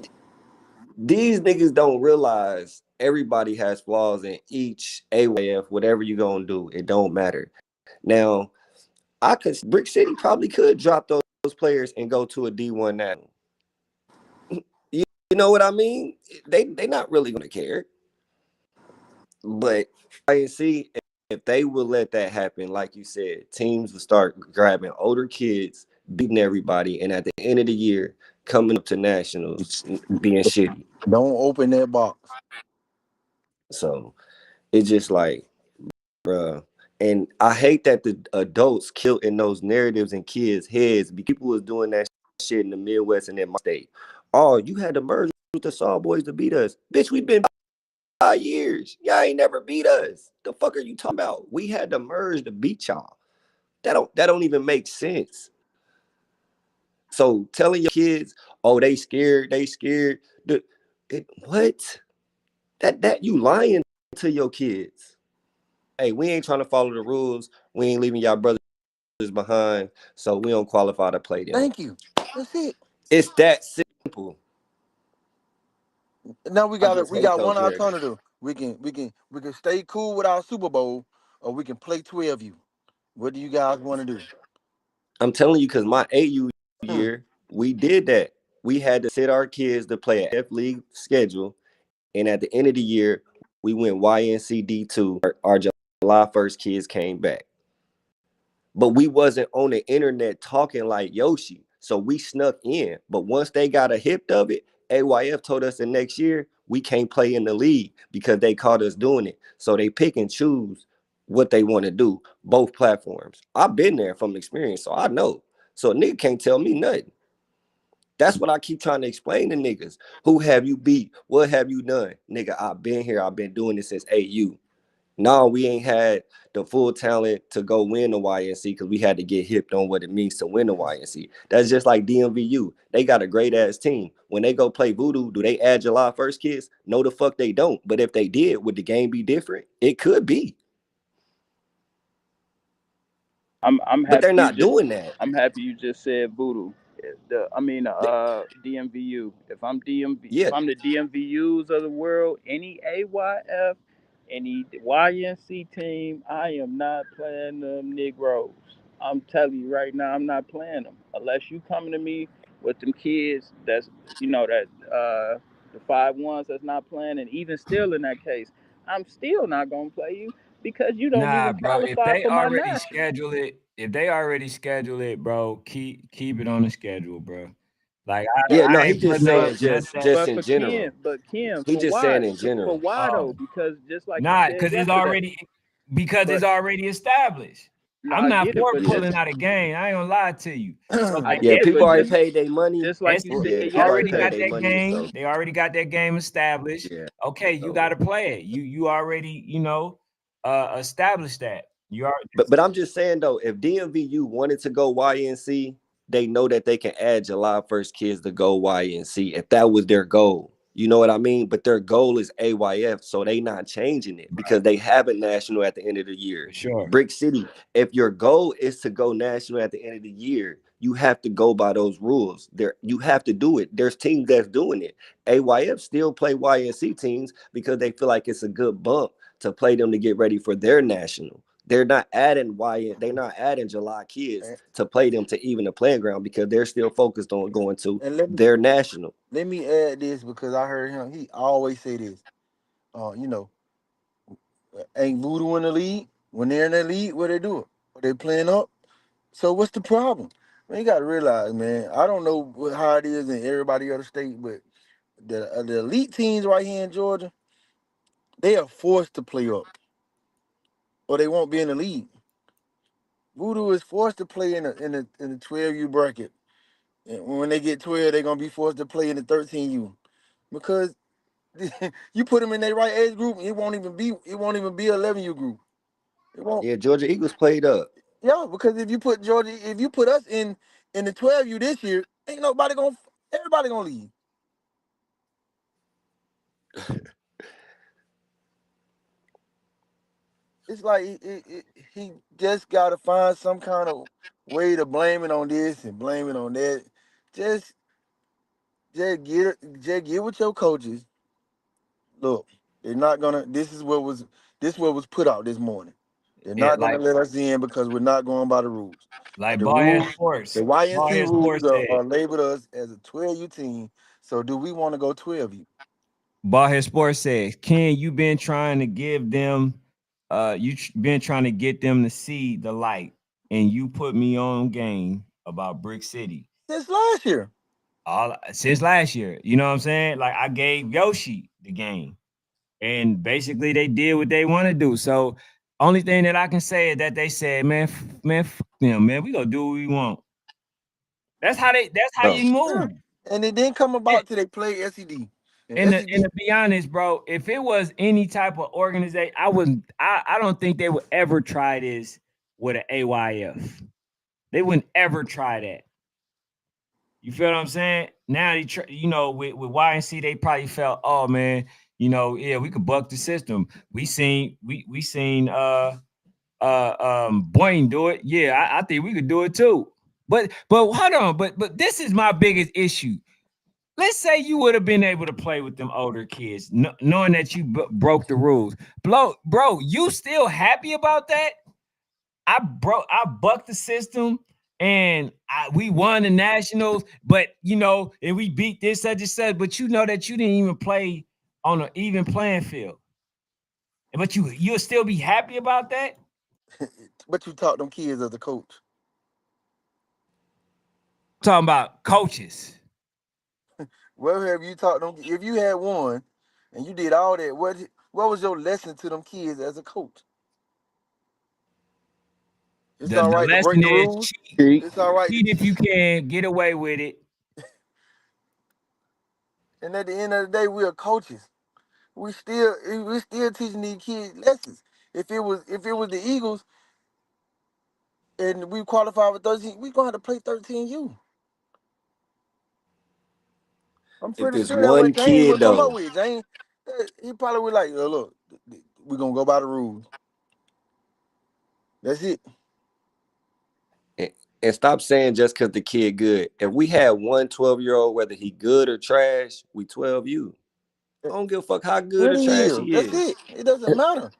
S2: These niggas don't realize everybody has flaws in each AYF, whatever you gonna do. It don't matter. Now, I could Brick City probably could drop those players and go to a D1 now. You know what I mean? They not really gonna care. But I see if they would let that happen, like you said, teams would start grabbing older kids, beating everybody, and at the end of the year, coming up to nationals being shitty.
S4: Don't open that box.
S2: So it's just like, bruh. And I hate that the adults killed in those narratives in kids' heads. People was doing that shit in the Midwest and in my state. Oh, you had to merge with the Saw Boys to beat us. Bitch, we've been 5 years. Y'all ain't never beat us. The fuck are you talking about? We had to merge to beat y'all. That don't even make sense. So telling your kids, oh, they scared. What? That you lying to your kids. Hey, we ain't trying to follow the rules. We ain't leaving y'all brothers behind, so we don't qualify to play them.
S4: Thank you. That's it.
S2: It's that simple.
S4: Now
S2: I just
S4: we
S2: hate
S4: got
S2: those
S4: one
S2: narratives.
S4: alternative. We can stay cool with our Super Bowl, or we can play 12U. What do you guys want to do?
S2: I'm telling you, because my AU
S4: Hmm.
S2: year, we did that. We had to sit our kids to play a F League schedule, and at the end of the year, we went YNCD2. Our July 1st kids came back. But we wasn't on the internet talking like Yoshi. So we snuck in. But once they got a hip of it, AYF told us the next year we can't play in the league because they caught us doing it. So they pick and choose what they want to do, both platforms. I've been there from experience, so I know. So a nigga can't tell me nothing. That's what I keep trying to explain to niggas. Who have you beat? What have you done? Nigga, I've been here. I've been doing this since AU. No, we ain't had the full talent to go win the YNC because we had to get hipped on what it means to win the YNC. That's just like DMVU. They got a great ass team. When they go play Voodoo, do they add July 1st kids? No, the fuck they don't. But if they did, would the game be different? It could be.
S3: I'm
S2: But they're
S3: happy you
S2: not
S3: just
S2: doing that.
S3: I'm happy you just said voodoo. DMVU. If
S2: Yeah,
S3: I'm the DMVUs of the world, any AYF, any YNC team, I am not playing them Negroes. I'm telling you right now, I'm not playing them unless you coming to me with them kids. That's the 5 1s that's not playing, and even still in that case, I'm still not gonna play you because you don't
S1: Nah,
S3: even
S1: bro.
S3: qualify for my national.
S1: If they already schedule it, bro, keep it on the schedule, bro. Like
S2: yeah,
S1: I
S2: no, he
S1: ain't
S2: just
S1: putting up
S2: saying
S3: But
S1: nothing.
S2: just
S3: but
S2: in
S3: for
S2: general.
S3: Kim,
S2: He
S3: for
S2: just
S3: why?
S2: saying in
S3: For
S2: general.
S3: why though?
S1: Oh,
S3: Because just like you
S1: nah,
S3: said yesterday.
S1: because
S3: But
S1: it's already established.
S3: no,
S1: I'm
S3: I
S1: not
S3: get it.
S1: for
S3: But
S2: Yeah.
S1: pulling out a game. I ain't gonna lie to you. So
S3: I
S1: like
S2: Yeah,
S3: get it.
S2: people
S3: But
S2: already
S3: just
S2: paid their money.
S3: just like you said
S2: Yeah,
S1: SEC
S2: people already
S1: already
S2: paid
S1: got
S3: yesterday.
S2: their
S1: that
S2: money,
S1: game.
S2: so
S1: They already got that game established.
S2: yeah.
S1: Okay, you got
S2: So
S1: to play it. You already established that. You are
S2: but I'm just saying though, if DMVU wanted to go YNC, they know that they can add July 1st kids to go YNC if that was their goal. You know what I mean? But their goal is AYF, so they not changing it because
S1: right
S2: they have a national at the end of the year.
S1: for sure.
S2: Brick City, if your goal is to go national at the end of the year, you have to go by those rules. There, you have to do it. There's teams that's doing it. AYF still play YNC teams because they feel like it's a good bump to play them to get ready for their national. They're not adding they're not adding July kids
S4: and,
S2: to play them to even the playing ground because they're still focused on going to
S4: and
S2: their national.
S4: let me add this because I heard him. He always say this. You know, ain't Voodoo in the league? When they're in the league, what they doing? Are they playing up? So what's the problem? Man, you got to realize, man. I don't know how it is in everybody other state, but the elite teams right here in Georgia, they are forced to play up, or they won't be in the league. Voodoo is forced to play in the 12U bracket. And when they get 12, they're gonna be forced to play in the 13U because you put them in their right age group, it won't even be 11U group. It won't.
S2: Yeah, Georgia Eagles played up.
S4: Yeah, because if you put us in the 12U this year, ain't nobody gonna everybody gonna leave. It's like he just gotta find some kind of way to blame it on this and blame it on that. Just just get with your coaches. Look, they're not gonna. This what was put out this morning. They're
S1: Yeah,
S4: not gonna let us in because we're not going by the rules.
S1: like
S4: The rules, the
S1: Ball
S4: YNC
S1: Head
S4: rules
S1: Sports said.
S4: are labeled us as a 12U team. So do we want to go 12U?
S1: Ballhead Sports says, Ken, you been trying to give them, been trying to get them to see the light, and you put me on game about Brick City
S4: Since last year.
S1: all since last year. You know what I'm saying? Like I gave Yoshi the game, and basically they did what they want to do. So only thing that I can say is that they said, man, fuck them, man. We gonna do what we want. That's how
S2: Bro,
S1: you move.
S4: And it didn't come
S1: And,
S4: about till they played SED. And SED,
S1: to be honest, bro, if it was any type of organization, I wouldn't. I don't think they would ever try this with an AYF. They wouldn't ever try that. You feel what I'm saying? Now with YNC, they probably felt, oh man, yeah, we could buck the system. We seen Boyne do it. Yeah, I think we could do it too. But hold on, but this is my biggest issue. Let's say you would have been able to play with them older kids, knowing that you broke the rules. Bro, you still happy about that? I bucked the system and we won the nationals, but and we beat this such and such, but you know that you didn't even play on an even playing field. But you'll still be happy about that?
S4: but you taught them kids as a coach.
S1: Talking about coaches.
S4: Where have you taught them? If you had one and you did all that, what was your lesson to them kids as a coach? It's
S1: The
S4: all
S1: the
S4: right to break
S1: lesson
S4: the
S1: is
S4: rules.
S3: Cheat.
S4: It's all right to
S1: cheat if you
S4: cheat.
S1: can, get away with it.
S4: And at the end of the day, we are coaches. We still teaching these kids lessons. If it was the Eagles and we qualified with 13, we gonna have to play 13U. I'm
S2: If
S4: pretty
S2: it's
S4: sure that's what
S2: one
S4: James
S2: kid
S4: would come up
S2: though,
S4: with. James, he probably would like, look, we're gonna go by the rules. That's it.
S2: and, and stop saying just because the kid good. If we had one 12-year-old, whether he good or trash, we 12U. I don't give a fuck how good
S4: What
S2: or
S4: he
S2: trash
S4: is.
S2: he
S4: That's
S2: is.
S4: it. It doesn't matter.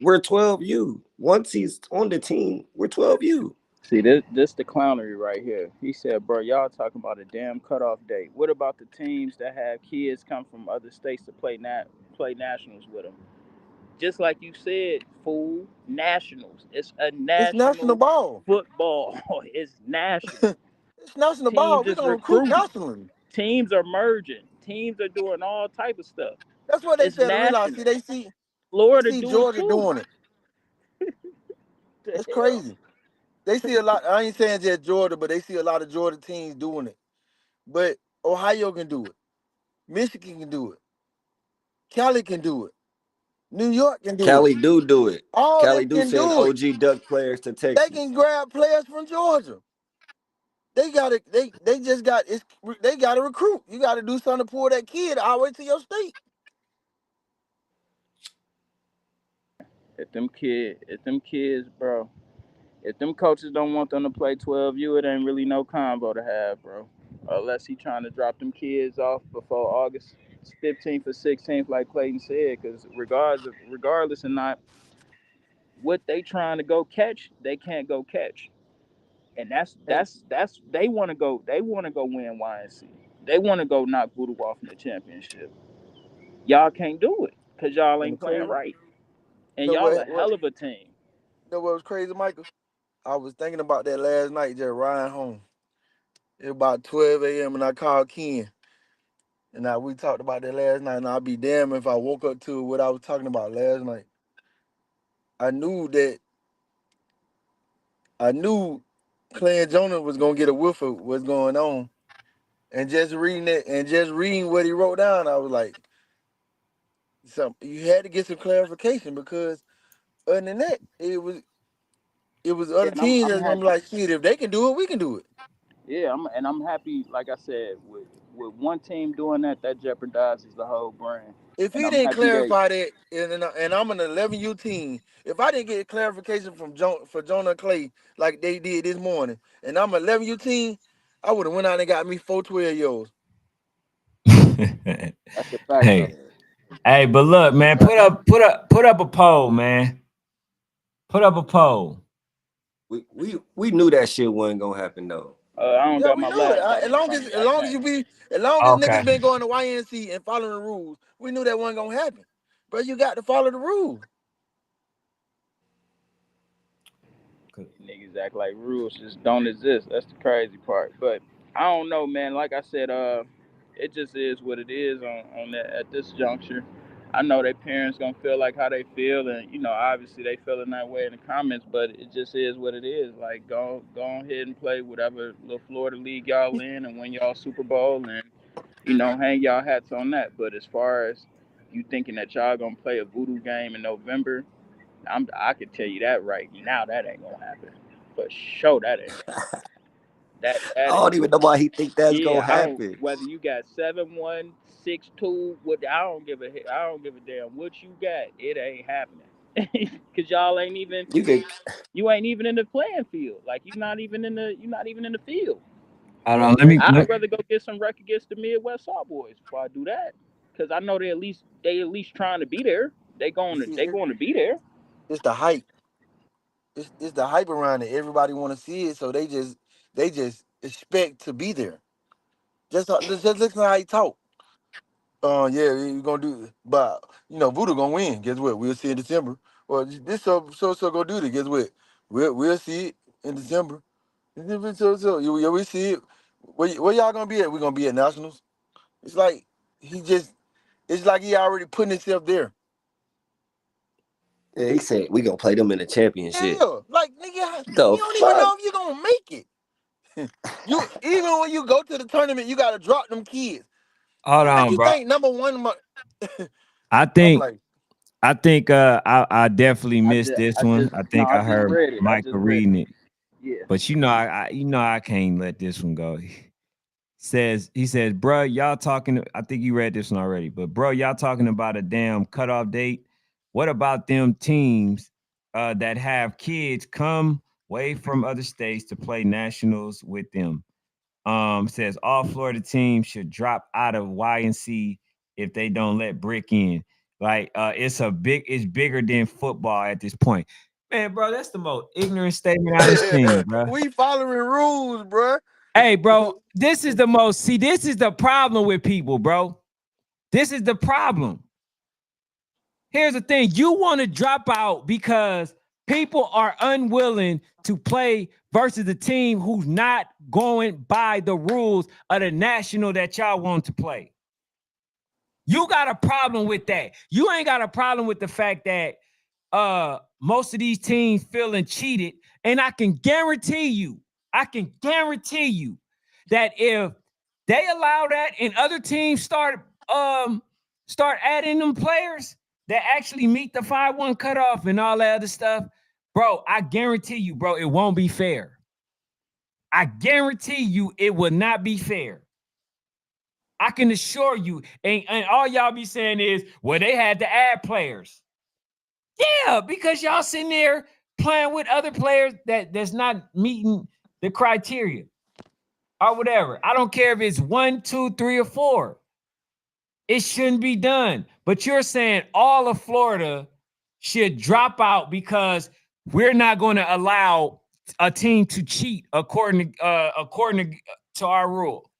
S2: We're 12U. Once he's on the team, we're 12U.
S3: See, this the clownery right here. He said, "Bro, y'all talking about a damn cutoff date. What about the teams that have kids come from other states to play nationals with them? Just like you said, fool, nationals. It's a
S4: It's national
S3: national
S4: ball.
S3: football. It's national.
S4: It's national ball.
S3: Teams
S4: We're
S3: is
S4: gonna recruit
S3: recruiting.
S4: nationally.
S3: Teams are merging. Teams are doing all type of stuff.
S4: That's what they
S3: It's
S4: fail to realize. See,
S3: national.
S4: they
S3: Florida
S4: see
S3: do it
S4: Georgia
S3: too.
S4: doing it.
S3: The
S4: That's
S3: hell?
S4: crazy. They see a lot. I ain't saying just Georgia, but they see a lot of Georgia teams doing it. But Ohio can do it. Michigan can do it. Cali can do it. New York can do it.
S2: Cali do it.
S4: All
S2: Cali
S4: them
S2: do
S4: can
S2: send
S4: do it.
S2: OG Duck players to
S4: They can
S2: Texas.
S4: grab players from Georgia. They got to They just got it's. They got to recruit. You got to do something to pull that kid all the way to your state.
S3: If them kids, bro. If them coaches don't want them to play 12U, it ain't really no combo to have, bro. Unless he trying to drop them kids off before August 15th or 16th, like Clayton said. Because regardless or not, what they trying to go catch, they can't go catch. And that's
S4: And
S3: that's that's they want to go. They want to go win YNC. They want to go knock Voodoo off in the championship. Y'all can't do it because y'all
S4: and the
S3: ain't playing
S4: crazy,
S3: right.
S4: you
S3: And
S4: know
S3: y'all
S4: what?
S3: a hell of a team.
S4: Was crazy, Michael? I was thinking about that last night, just riding home. It was about 12 a.m. and I called Ken. And we talked about that last night. And I'd be damned if I woke up to what I was talking about last night. I knew that I knew Clay Jonah was gonna get a whiff of what's going on. And just reading it and just reading what he wrote down, I was like, you had to get some clarification because other than that, it was
S3: Yeah,
S4: other
S3: and I'm
S4: teams
S3: I'm
S4: that's gonna be
S3: happy.
S4: like, shit, if they can do it, we can do it.
S3: Yeah, I'm happy. Like I said, with one team doing that, that jeopardizes the whole brand.
S4: If
S3: And
S4: he
S3: I'm
S4: didn't
S3: happy they.
S4: clarify that, and I'm an 11U team, if I didn't get clarification from for Jonah Clay like they did this morning, and I'm an 11U team, I would have went out and got me 4 12-year-olds.
S3: That's a fact, though.
S1: Hey, hey, but look,
S3: That's a
S1: man,
S3: fact.
S1: put up a poll, man. Put up a poll.
S2: We knew that shit wasn't gonna happen though.
S3: I don't
S4: Yeah,
S3: got
S4: we
S3: my
S4: knew it.
S3: laptop
S4: As
S3: in
S4: long
S3: front
S4: as
S3: of me.
S4: as
S3: I
S4: long as
S3: can't.
S4: you be, as long as
S1: Okay.
S4: niggas been going to YNC and following the rules, we knew that wasn't gonna happen. But you got to follow the rules.
S3: Niggas act like rules just don't exist. That's the crazy part. But I don't know, man. Like I said, it just is what it is on that at this juncture. I know their parents gonna feel like how they feel, and obviously they feeling that way in the comments. But it just is what it is. Like, go ahead and play whatever little Florida league y'all in, and win y'all Super Bowl, and hang y'all hats on that. But as far as you thinking that y'all gonna play a voodoo game in November, I can tell you that right now that ain't gonna happen. For sure, that ain't gonna happen.
S2: I
S3: That
S2: don't
S3: ain't.
S2: even know why he think that's
S3: Yeah,
S2: gonna
S3: I don't.
S2: happen.
S3: Whether you got 7-1, 6-2, what I don't give a damn what you got. It ain't happening. Cause y'all ain't even
S2: You can
S3: you ain't even in the playing field. Like you're not even in the field.
S1: Hold on, let me.
S3: I'd rather go get some record against the Midwest Cowboys before I do that. Cause I know they at least trying to be there.
S4: You see,
S3: They going to be there.
S4: it's the hype. It's the hype around it. Everybody want to see it, so they just expect to be there. Just listen to how he talk. Yeah, we gonna do, but Voodoo gonna win. Guess what? We'll see in December. Well, this so go do it. Guess what? We'll see it in December. Yeah, we see it. Where y'all gonna be at? We gonna be at Nationals. It's like he just. It's like he already putting himself there.
S2: yeah, he said we gonna play them in the championship.
S4: Yeah, like nigga,
S2: The
S4: you don't even
S2: fuck?
S4: know if you're gonna make it. You even when you go to the tournament, you gotta drop them kids.
S1: Hold
S4: Like
S1: on,
S4: you
S1: bro.
S4: think number one.
S1: I
S4: I'm
S1: think
S4: like,
S1: I think I definitely missed this
S3: I
S1: one.
S3: just
S1: I
S3: no,
S1: think
S3: I
S1: I
S3: just
S1: heard
S3: read it. I
S1: Micah
S3: just read
S1: reading it,
S3: it. Yeah.
S1: but I can't let this one go. He says, bro, y'all talking. I think you read this one already, but bro, y'all talking about a damn cutoff date. What about them teams that have kids come way from other states to play nationals with them? Says all Florida teams should drop out of YNC if they don't let Brick in. Like it's bigger than football at this point. Man, bro, that's the most ignorant statement I done seen, bro.
S4: we following rules, bruh.
S1: Hey, bro, this is the problem with people, bro. This is the problem. Here's the thing. You want to drop out because people are unwilling to play versus the team who's not going by the rules of the national that y'all want to play. You got a problem with that. You ain't got a problem with the fact that most of these teams feeling cheated. And I can guarantee you that if they allow that and other teams start adding them players that actually meet the 5-1 cutoff and all that other stuff, bro, I guarantee you, bro, it won't be fair. I guarantee you it will not be fair. I can assure you, and all y'all be saying is, well, they had to add players. Yeah, because y'all sitting there playing with other players that's not meeting the criteria or whatever. I don't care if it's 1, 2, 3, or 4. It shouldn't be done. But you're saying all of Florida should drop out because we're not going to allow a team to cheat according to our rule.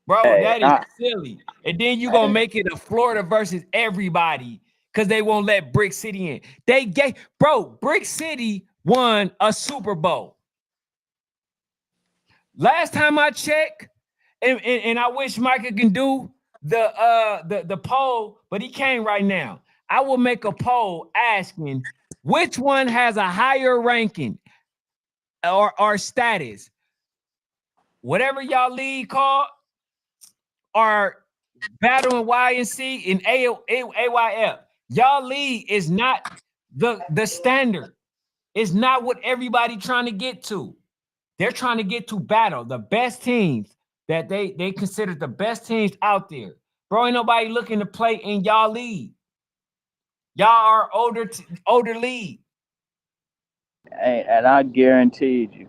S1: Bro,
S3: Hey,
S1: that is silly. And then you're gonna
S3: hey,
S1: make it a Florida versus everybody because they won't let Brick City in. Brick City won a Super Bowl. Last time I checked, and I wish Micah can do the poll, but he can't right now. I will make a poll asking which one has a higher ranking or status. Whatever y'all league called, or battling YNC and AYF. Y'all league is not the standard. It's not what everybody trying to get to. They're trying to get to battle the best teams that they consider the best teams out there. Bro, ain't nobody looking to play in y'all league. Y'all are older league.
S3: and I guaranteed you,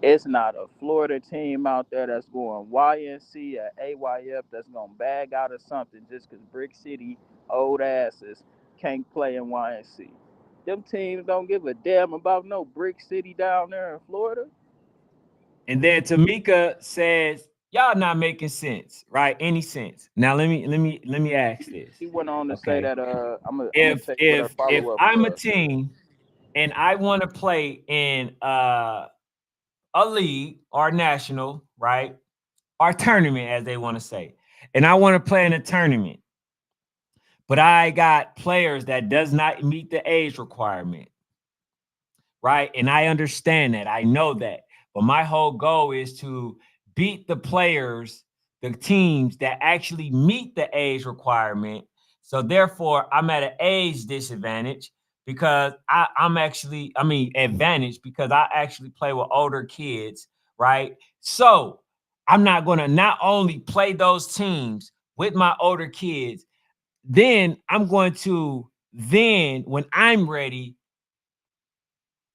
S3: it's not a Florida team out there that's going YNC or AYF that's gonna bag out of something just because Brick City old asses can't play in YNC. Them teams don't give a damn about no Brick City down there in Florida.
S1: And then Tamika says, y'all not making sense, right? Any sense. Now let me ask this.
S3: He went on to say
S1: Okay.
S3: that I'm gonna
S1: If
S3: tell you what her
S1: if if
S3: follow up
S1: I'm a
S3: was.
S1: team and I want to play in a league or national, right? Or tournament, as they want to say. And I want to play in a tournament. but I got players that does not meet the age requirement, right? And I understand that. I know that. But my whole goal is to beat the players, the teams that actually meet the age requirement. So therefore, I'm at an age disadvantage because advantage because I actually play with older kids, right? So I'm not going to not only play those teams with my older kids, then I'm going to, then when I'm ready,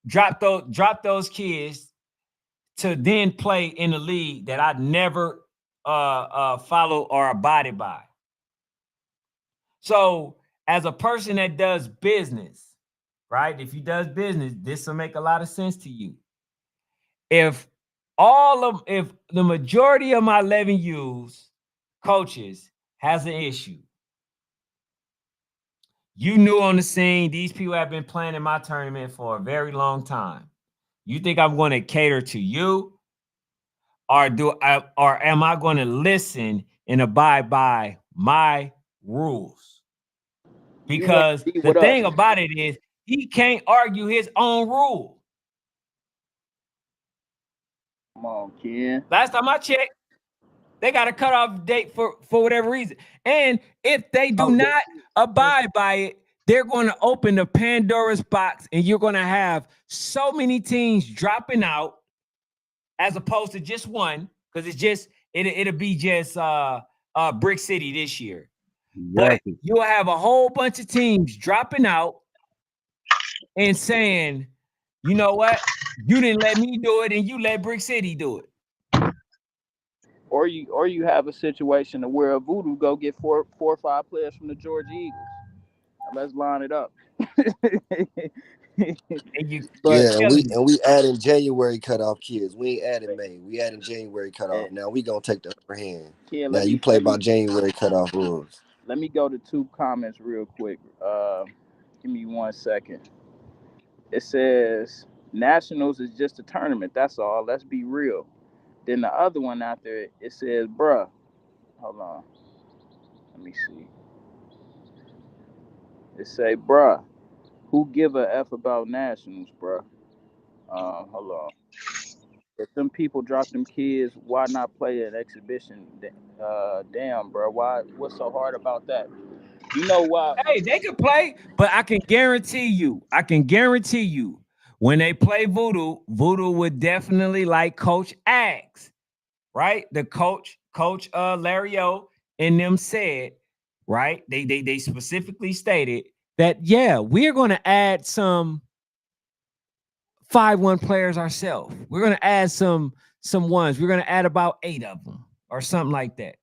S1: drop those kids to then play in a league that I never follow or abided by. So as a person that does business, right? If you does business, this will make a lot of sense to you. If if the majority of my 11 U's coaches has an issue, you knew on the scene, these people have been playing in my tournament for a very long time. You think I'm going to cater to you? Or am I going to listen and abide by my rules?
S3: You want
S1: Because
S3: to be
S1: the
S3: with
S1: thing
S3: us.
S1: about it is he can't argue his own rule.
S3: Come on, Ken.
S1: Last time I checked, they got a cutoff date for whatever reason. And if they do
S4: Oh,
S1: not abide by it, they're going to open the Pandora's box and you're going to have so many teams dropping out as opposed to just one, because it'll be just Brick City this year. But
S5: Exactly.
S1: you'll have a whole bunch of teams dropping out and saying, you know what? You didn't let me do it and you let Brick City do it.
S3: Or you have a situation where a voodoo go get four or five players from the Georgia Eagles. Now let's line it up.
S1: And you
S3: But
S2: Yeah,
S1: killing me.
S2: we adding January cutoff kids. We ain't adding May. We adding January
S3: eh,
S2: cutoff. Now we gonna take the upper hand.
S3: Ken,
S2: Now you play by January cutoff rules.
S3: let me go to two comments real quick. Give me 1 second. It says Nationals is just a tournament. That's all. Let's be real. Then the other one out there, it says, bruh. Hold on. Let me see. It say, bruh, who give a F about Nationals, bruh? Hold on. If them people drop them kids, why not play an exhibition? Damn, bro. Why? What's so hard about that? You know why?
S1: Hey, they can play, but I can guarantee you, when they play Voodoo, Voodoo would definitely like Coach Axe, right? The Coach Larry O and them said, right? They specifically stated that yeah, we're gonna add some 5-1 players ourselves. We're gonna add some ones. We're gonna add about 8 of them or something like that.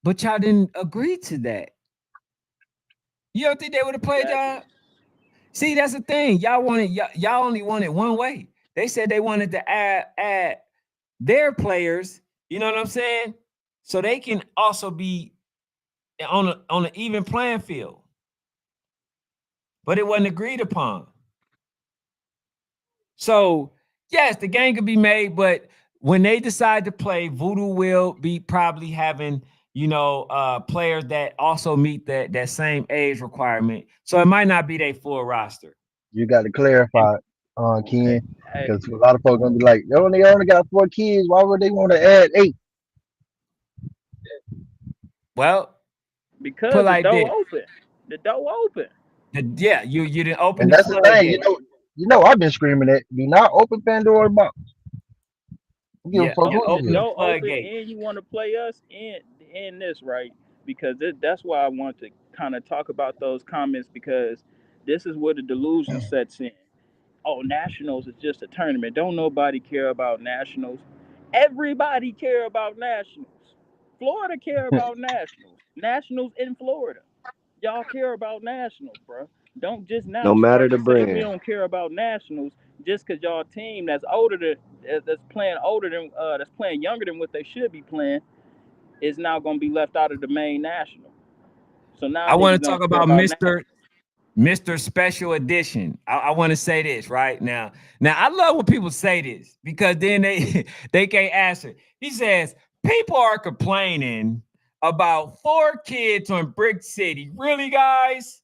S1: But y'all didn't agree to that. You don't think they would have played
S3: Exactly.
S1: y'all? See, that's the thing. Y'all only wanted one way. They said they wanted to add their players, you know what I'm saying? So they can also be on an even playing field. But it wasn't agreed upon. So yes, the game could be made, but when they decide to play, Voodoo will be probably having, players that also meet that same age requirement. So it might not be their full roster.
S5: You got to
S1: And
S5: clarify,
S3: Hey,
S5: Ken,
S3: hey,
S5: because a lot of folks gonna be like, they only got 4 kids. Why would they want to add 8?
S1: well, put
S3: because the
S1: like
S3: door
S1: this.
S3: open. The door open.
S1: Yeah, you didn't open
S5: And
S1: the
S5: that's the thing,
S1: floodgate.
S5: I've been screaming at. Do not open Pandora's box. I don't give a
S1: Yeah,
S5: fuck
S3: The
S1: you
S5: who
S1: open
S5: it
S1: the
S5: is.
S3: door open,
S1: floodgate.
S3: and you want to play us in this, right? Because that's why I want to kind of talk about those comments, because this is where the delusion sets in. Oh, nationals is just a tournament. Don't nobody care about nationals. Everybody care about nationals. Florida care about nationals. Nationals in Florida. Y'all care about nationals, bro. Don't just
S2: No
S3: now
S2: matter
S3: start
S2: the
S3: to say we
S2: brand.
S3: don't care about nationals just because y'all team that's older than that's playing older than that's playing younger than what they should be playing is now going to be left out of the main national. So now
S1: I want
S3: niggas
S1: to talk
S3: don't care
S1: about
S3: about
S1: Mr. Special Edition. I want to say this right now. Now I love when people say this because then they they can't answer. He says people are complaining about 4 kids on Brick City. Really, guys?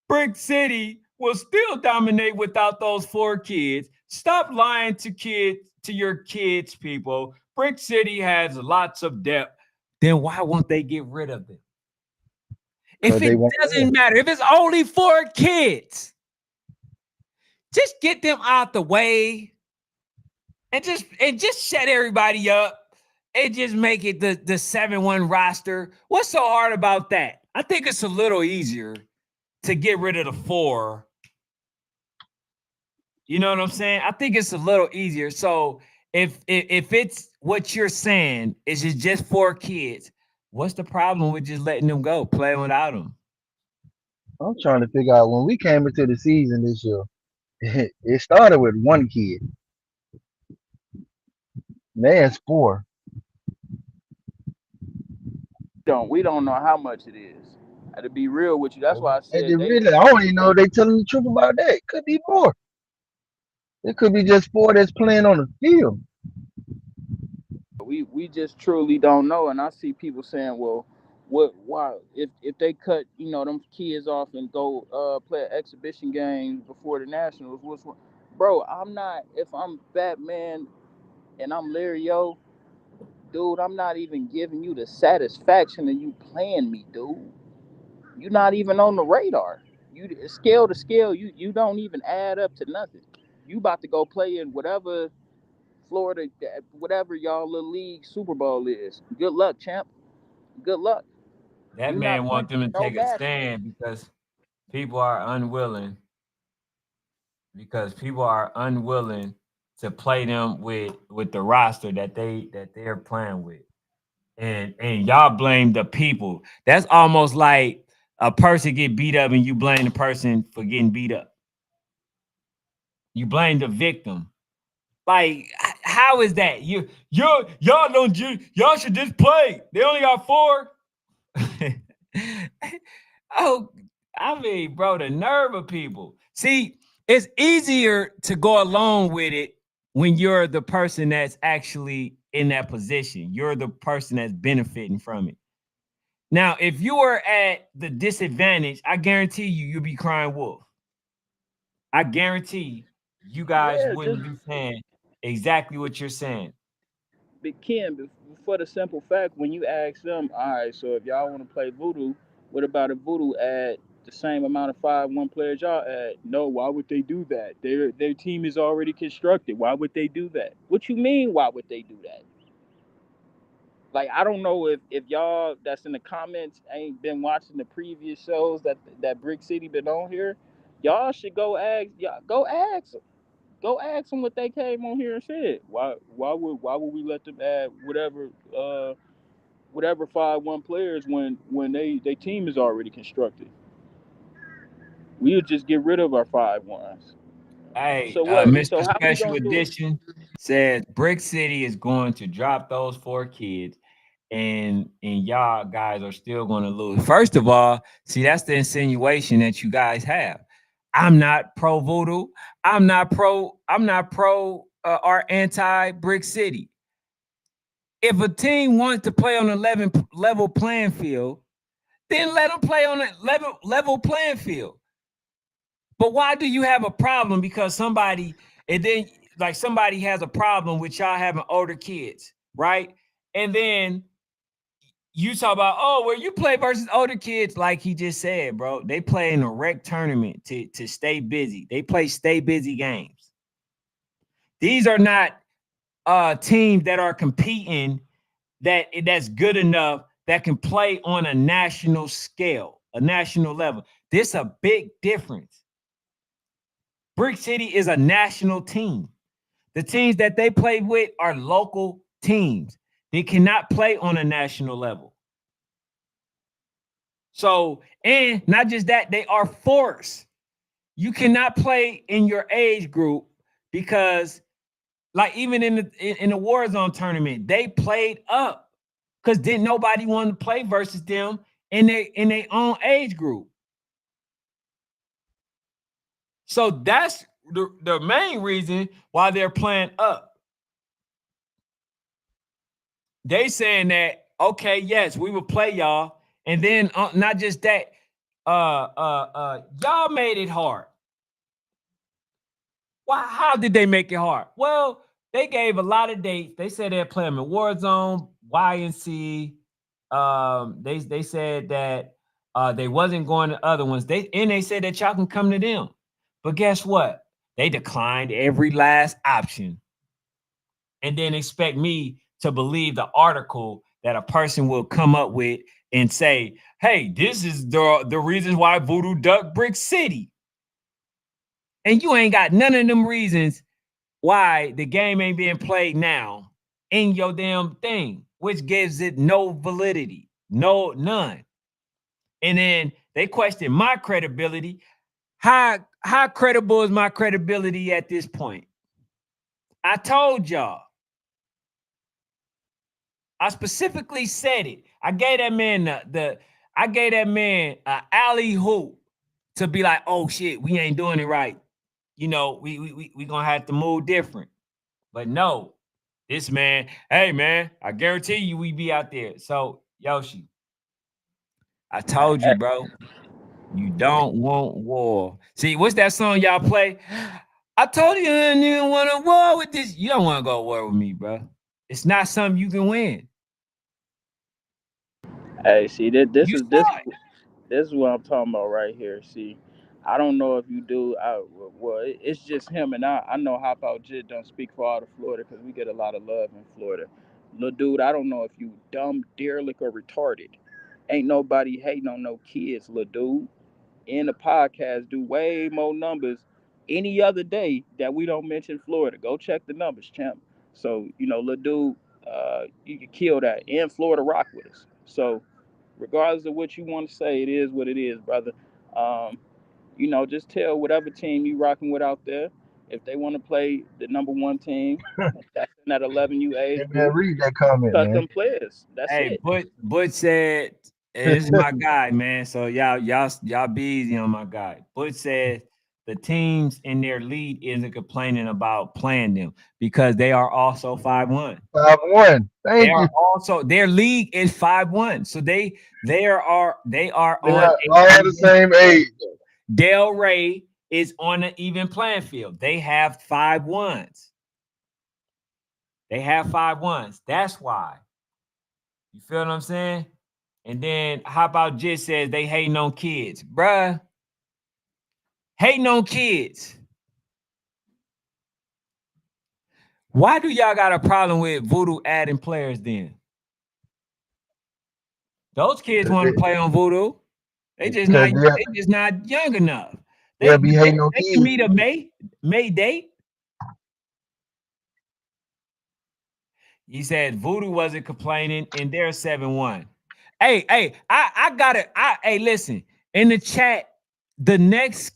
S1: Brick City will still dominate without those 4 kids. Stop lying to your kids, people. Brick City has lots of depth. Then why won't they get rid of them? If
S5: because they
S1: it
S5: won't
S1: doesn't
S5: win.
S1: matter, if it's only 4 kids, just get them out the way and just shut everybody up and just make it the 7-1 roster. What's so hard about that? I think it's a little easier to get rid of the 4. You know what I'm saying? I think it's a little easier. So if it's what you're saying is it's just 4 kids, what's the problem with just letting them go, playing without them?
S5: I'm trying to figure out when we came into the season this year. It started with 1 kid. Now it's 4.
S3: We don't know how much it is. To be real with you, that's why I
S5: And
S3: said
S5: they
S3: they.
S5: really, I don't even know if they telling the truth about that. It could be more. It could be just 4 that's playing on the field.
S3: We just truly don't know, and I see people saying, "Well, why if they cut them kids off and go play an exhibition game before the Nationals? Bro? I'm not. If I'm Batman and I'm Larry O, dude, I'm not even giving you the satisfaction of you playing me, dude. You're not even on the radar. You scale to scale, you don't even add up to nothing. You about to go play in whatever Florida, whatever y'all little league Super Bowl is. Good luck, champ. Good luck.
S1: That
S3: You not
S1: man
S3: playing
S1: want them to
S3: no
S1: take a
S3: national.
S1: stand people are unwilling people are unwilling to play them with the roster that they're playing with. And y'all blame the people. That's almost like a person get beat up and you blame the person for getting beat up. You blame the victim. Like, how is that? Y'all don't y'all should just play. They only got 4. Oh, I mean, bro, the nerve of people. See, it's easier to go along with it when you're the person that's actually in that position. You're the person that's benefiting from it. Now, if you were at the disadvantage, I guarantee you'll be crying wolf. I guarantee you guys
S3: Yeah,
S1: wouldn't
S3: just
S1: be saying exactly what you're saying.
S3: but Ken, for the simple fact, when you ask them, all right, so if y'all want to play voodoo, what about a voodoo add the same amount of 5-1 players y'all add? No, why would they do that? Their team is already constructed. Why would they do that? What you mean? Why would they do that? Like I don't know if y'all that's in the comments ain't been watching the previous shows that Brick City been on here. Y'all should go ask them what they came on here and said. Why would we let them add whatever 5-1 players when they team is already constructed? We would just get rid of our 5-1s.
S1: Hey,
S3: So what?
S1: Mr.
S3: So how we
S1: Special
S3: gonna do it?
S1: Edition says Brick City is going to drop those 4 kids, and y'all guys are still going to lose. First of all, see that's the insinuation that you guys have. I'm not pro voodoo. I'm not pro. I'm not pro or anti Brick City. If a team wants to play on an 11 level playing field, then let them play on a level playing field. But why do you have a problem because somebody and then like somebody has a problem with y'all having older kids, right? And then you talk about, oh, well, you play versus older kids, like he just said, bro. They play in a rec tournament to stay busy. They play stay busy games. These are not teams that are competing that's good enough that can play on a national scale, a national level. This a big difference. Brick City is a national team. The teams that they play with are local teams. They cannot play on a national level. So, and not just that, they are forced. You cannot play in your age group because, like, even in the Warzone tournament, they played up because didn't nobody want to play versus them in their own age group. So that's the main reason why they're playing up. They saying that okay, yes, we will play y'all. And then not just that, y'all made it hard. Why? How did they make it hard? Well, they gave a lot of dates. They said they'd play them in Warzone, YNC. They said that they wasn't going to other ones. They said that y'all can come to them. But guess what? They declined every last option, and then expect me to believe the article that a person will come up with and say, "Hey, this is the reasons why Voodoo Duck Brick City," and you ain't got none of them reasons why the game ain't being played now in your damn thing, which gives it no validity, none. And then they question my credibility. How credible is my credibility at this point? I told y'all. I specifically said it. I gave that man I gave that man an alley hoop to be like, oh shit, we ain't doing it right. You know, we gonna have to move different. But no, this man, hey man, I guarantee you we be out there. So Yoshi, I told you, bro, you don't want war. See, what's that song y'all play? I told you I didn't want to war with this. You don't want to go to war with me, bro. It's not something you can win.
S3: Hey, see that this
S1: You
S3: is
S1: saw
S3: this
S1: it.
S3: this is what I'm talking about right here. See, I don't know if you do. Well, it's just him, and I know Hop Out Jit don't speak for all of Florida because we get a lot of love in Florida. Little dude, I don't know if you dumb, derelict, or retarded. Ain't nobody hating on no kids, little dude. In the podcast do way more numbers any other day that we don't mention Florida. Go check the numbers, champ. So, little dude, you can kill that. And Florida rock with us. So, regardless of what you want to say, it is what it is, brother. Um, just tell whatever team you rocking with out there. If they want to play the number one team, that's in that 11U
S5: Hey
S3: age
S5: man,
S3: group,
S5: read that comment,
S3: cut
S5: man.
S3: them players. That's
S1: Hey,
S3: it.
S1: Butch said, and this is my guy, man. So y'all be easy on my guy. Butch said the teams in their lead isn't complaining about playing them because they are also 5-1.
S5: 5-1.
S1: They
S5: Thank
S1: are
S5: you.
S1: also their league is 5-1. So they are
S5: They
S1: on
S5: are
S1: a
S5: all the
S1: even
S5: same
S1: playing
S5: age.
S1: field. Del Rey is on an even playing field. They have 5-1s. They have 5-1s. That's why. You feel what I'm saying? And then how about just says they hating on kids? Bruh, hating on kids. Why do y'all got a problem with Voodoo adding players then? Those kids
S5: Cause
S1: want to play on Voodoo.
S5: cause
S1: They just not young enough.
S5: they'll
S1: They
S5: be
S1: they,
S5: hating on
S1: they can
S5: kids.
S1: meet a May date. He said Voodoo wasn't complaining and they're 7-1. Hey, I got it. Hey, listen. In the chat, the next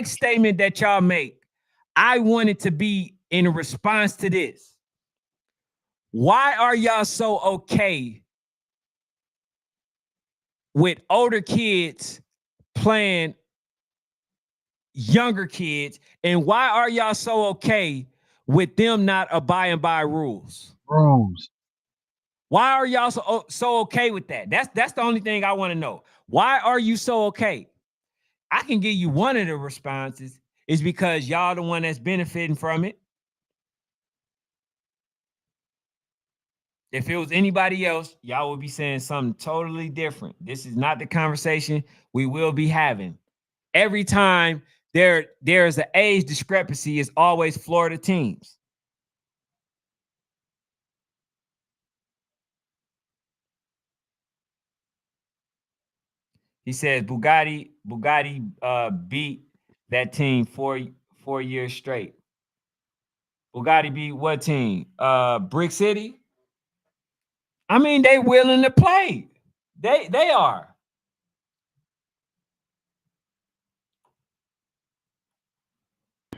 S1: statement that y'all make, I want it to be in response to this. Why are y'all so okay with older kids playing younger kids? And why are y'all so okay with them not abiding by rules?
S5: Rules.
S1: Why are y'all so okay with that? That's the only thing I want to know. Why are you so okay? I can give you one of the responses. Is because y'all the one that's benefiting from it. If it was anybody else, y'all would be saying something totally different. This is not the conversation we will be having. Every time there's an age discrepancy, it's always Florida teams. He says Bugatti beat that team four years straight. Bugatti beat what team? Brick City. I mean, they willing to play. They are.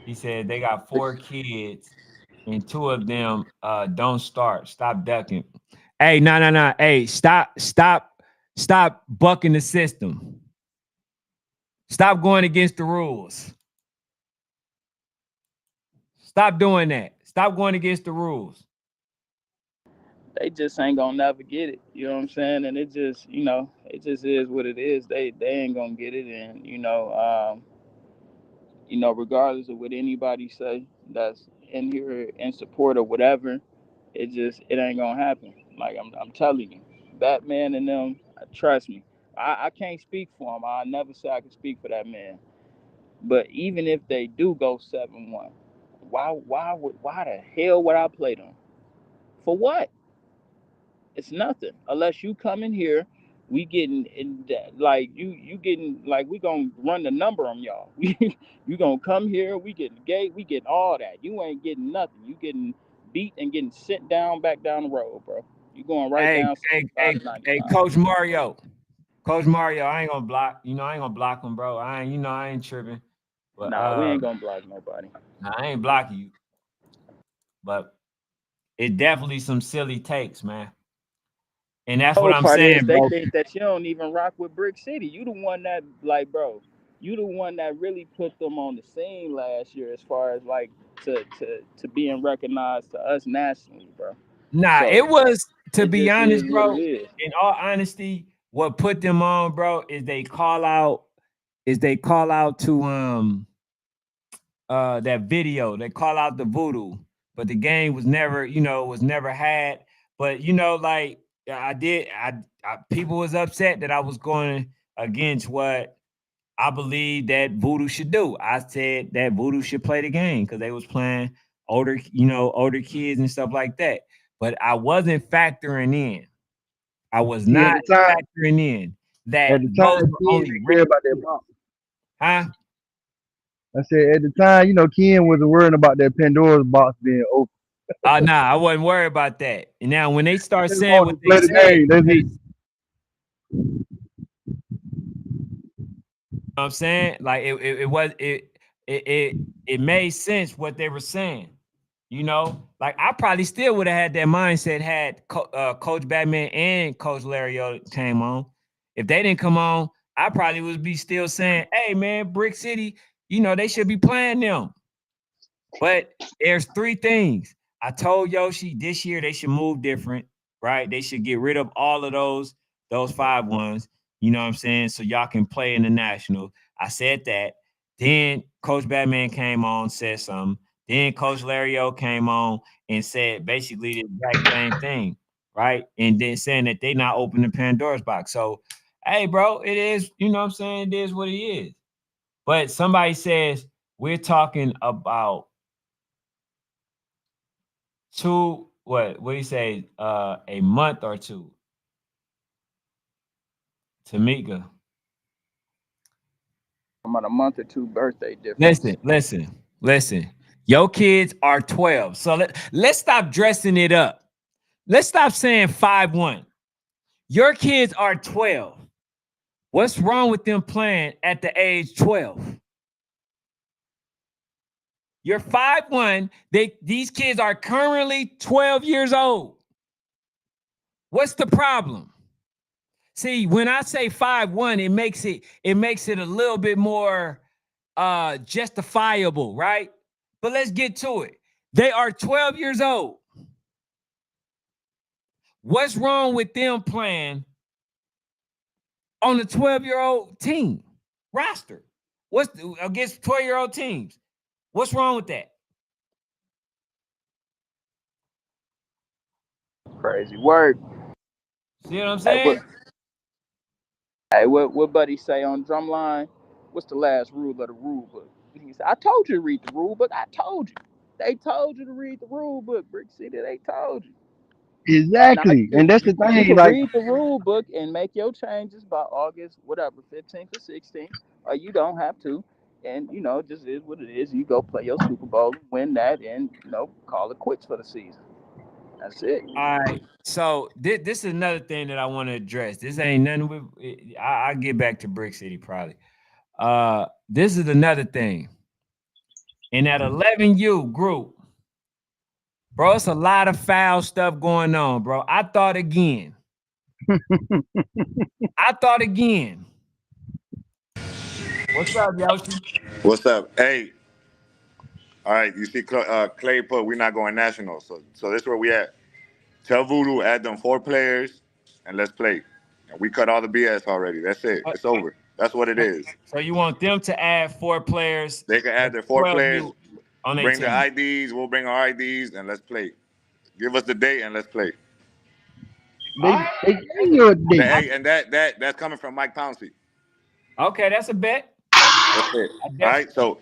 S1: He said they got 4 kids and 2 of them don't start. Stop ducking. Hey, no. Hey, stop bucking the system. Stop going against the rules. Stop doing that. Stop going against the rules.
S3: they just ain't gonna never get it. You know what I'm saying? And it just, it just is what it is. They ain't gonna get it, and regardless of what anybody say that's in here in support of whatever, it ain't gonna happen. Like I'm telling you, Batman and them, trust me. I can't speak for him. I never say I can speak for that man. But even if they do go 7-1, why the hell would I play them? For what? It's nothing unless you come in here. We getting in like you getting like we gonna run the number on y'all. You gonna come here. We getting gate. We getting all that. You ain't getting nothing. You getting beat and getting sent down back down the road, bro. You going right
S1: Hey,
S3: down
S1: hey,
S3: 75
S1: hey,
S3: to
S1: hey,
S3: 95.
S1: Coach Mario. Coach Mario, I ain't gonna block. I ain't gonna block him, bro. I ain't tripping. But
S3: Nah, we ain't gonna block nobody.
S1: nah, I ain't blocking you. But it definitely some silly takes, man. And that's what
S3: Whole
S1: I'm
S3: part is
S1: saying,
S3: they
S1: bro.
S3: think that you don't even rock with Brick City. You the one that like, bro. You the one that really put them on the scene last year, as far as like to being recognized to us nationally, bro.
S1: Nah,
S3: So
S1: it was, to
S3: it
S1: be
S3: just is
S1: honest,
S3: what it
S1: bro.
S3: is.
S1: In all honesty, what put them on, bro, is they call out to that video. They call out the voodoo, but the game was never, was never had. But like I did, people was upset that I was going against what I believe that voodoo should do. I said that voodoo should play the game because they was playing older kids and stuff like that. But I wasn't factoring in. I was
S5: See,
S1: not factoring in that
S5: at the
S1: those
S5: time,
S1: were
S5: Ken
S1: only
S5: didn't
S1: rich
S5: care about that
S1: kids.
S5: box.
S1: Huh?
S5: I said at the time, Ken wasn't worrying about that Pandora's box being open.
S1: Nah, I wasn't worried about that. And now when they start
S5: They just
S1: saying
S5: wanted
S1: what
S5: to
S1: they
S5: play the
S1: said,
S5: game. That's
S1: they,
S5: it.
S1: you know what I'm saying, like it was it made sense what they were saying. Like I probably still would have had that mindset had Coach Batman and Coach Lariot came on. If they didn't come on, I probably would be still saying, "Hey man, Brick City, they should be playing them." But there's three things. I told Yoshi this year they should move different, right? They should get rid of all of those 5-1s. You know what I'm saying? So y'all can play in the national. I said that. Then Coach Batman came on, said something. Then Coach Lario came on and said basically the exact same thing, right? And then saying that they not opening Pandora's box. So, hey, bro, it is, you know what I'm saying? It is what it is. But somebody says we're talking about what do you say, a month or two. Tamika,
S3: I'm on a month or two birthday
S1: listen,
S3: difference.
S1: listen, listen. Your kids are 12. So let's stop dressing it up. Let's stop saying 5-1. Your kids are 12. What's wrong with them playing at the age 12? You're 5-1. These kids are currently 12 years old. What's the problem? See, when I say 5-1, it makes it a little bit more justifiable, right? But let's get to it. They are 12 years old. What's wrong with them playing on the 12-year-old team roster? What's against 12-year-old teams? What's wrong with that?
S3: Crazy work.
S1: See what I'm
S3: Hey, what?
S1: saying?
S3: Hey, what buddy say on drumline? What's the last rule of the rule book? He said, "I told you to read the rule book. I told you. They told you to read the rule book, Brick City. They told you. Now
S5: Exactly, and that's the
S3: you
S5: thing.
S3: can
S5: Like,
S3: read the rule book and make your changes by August, whatever, 15th or 16th, or you don't have to. And just is what it is. You go play your Super Bowl, win that, and call it quits for the season. That's it.
S1: All right. So this is another thing that I want to address. This ain't nothing with. I'll get back to Brick City probably. This is another thing. In that 11U group, bro, it's a lot of foul stuff going on, bro. I thought again. I thought again. What's up, Yoshi?
S6: What's up? Hey, all right. You see, Clay put we're not going national, so this is where we at. Tell Voodoo, add them 4 players, and let's play. And we cut all the BS already. That's it.
S1: Uh,
S6: It's over. That's what it
S1: So,
S6: is.
S1: so you want them to add 4 players,
S6: They can add
S1: that's
S6: their four
S1: 12
S6: players,
S1: you on their
S6: bring their
S1: team.
S6: IDs. We'll bring our IDs, and let's play. Give us the date, and let's play.
S1: All
S5: They
S1: right.
S5: they gave you a
S6: And,
S5: date.
S6: hey, and that's coming from Mike Pouncey.
S1: Okay, that's a bet.
S6: That's it.
S1: I
S6: All
S1: definitely.
S6: right. So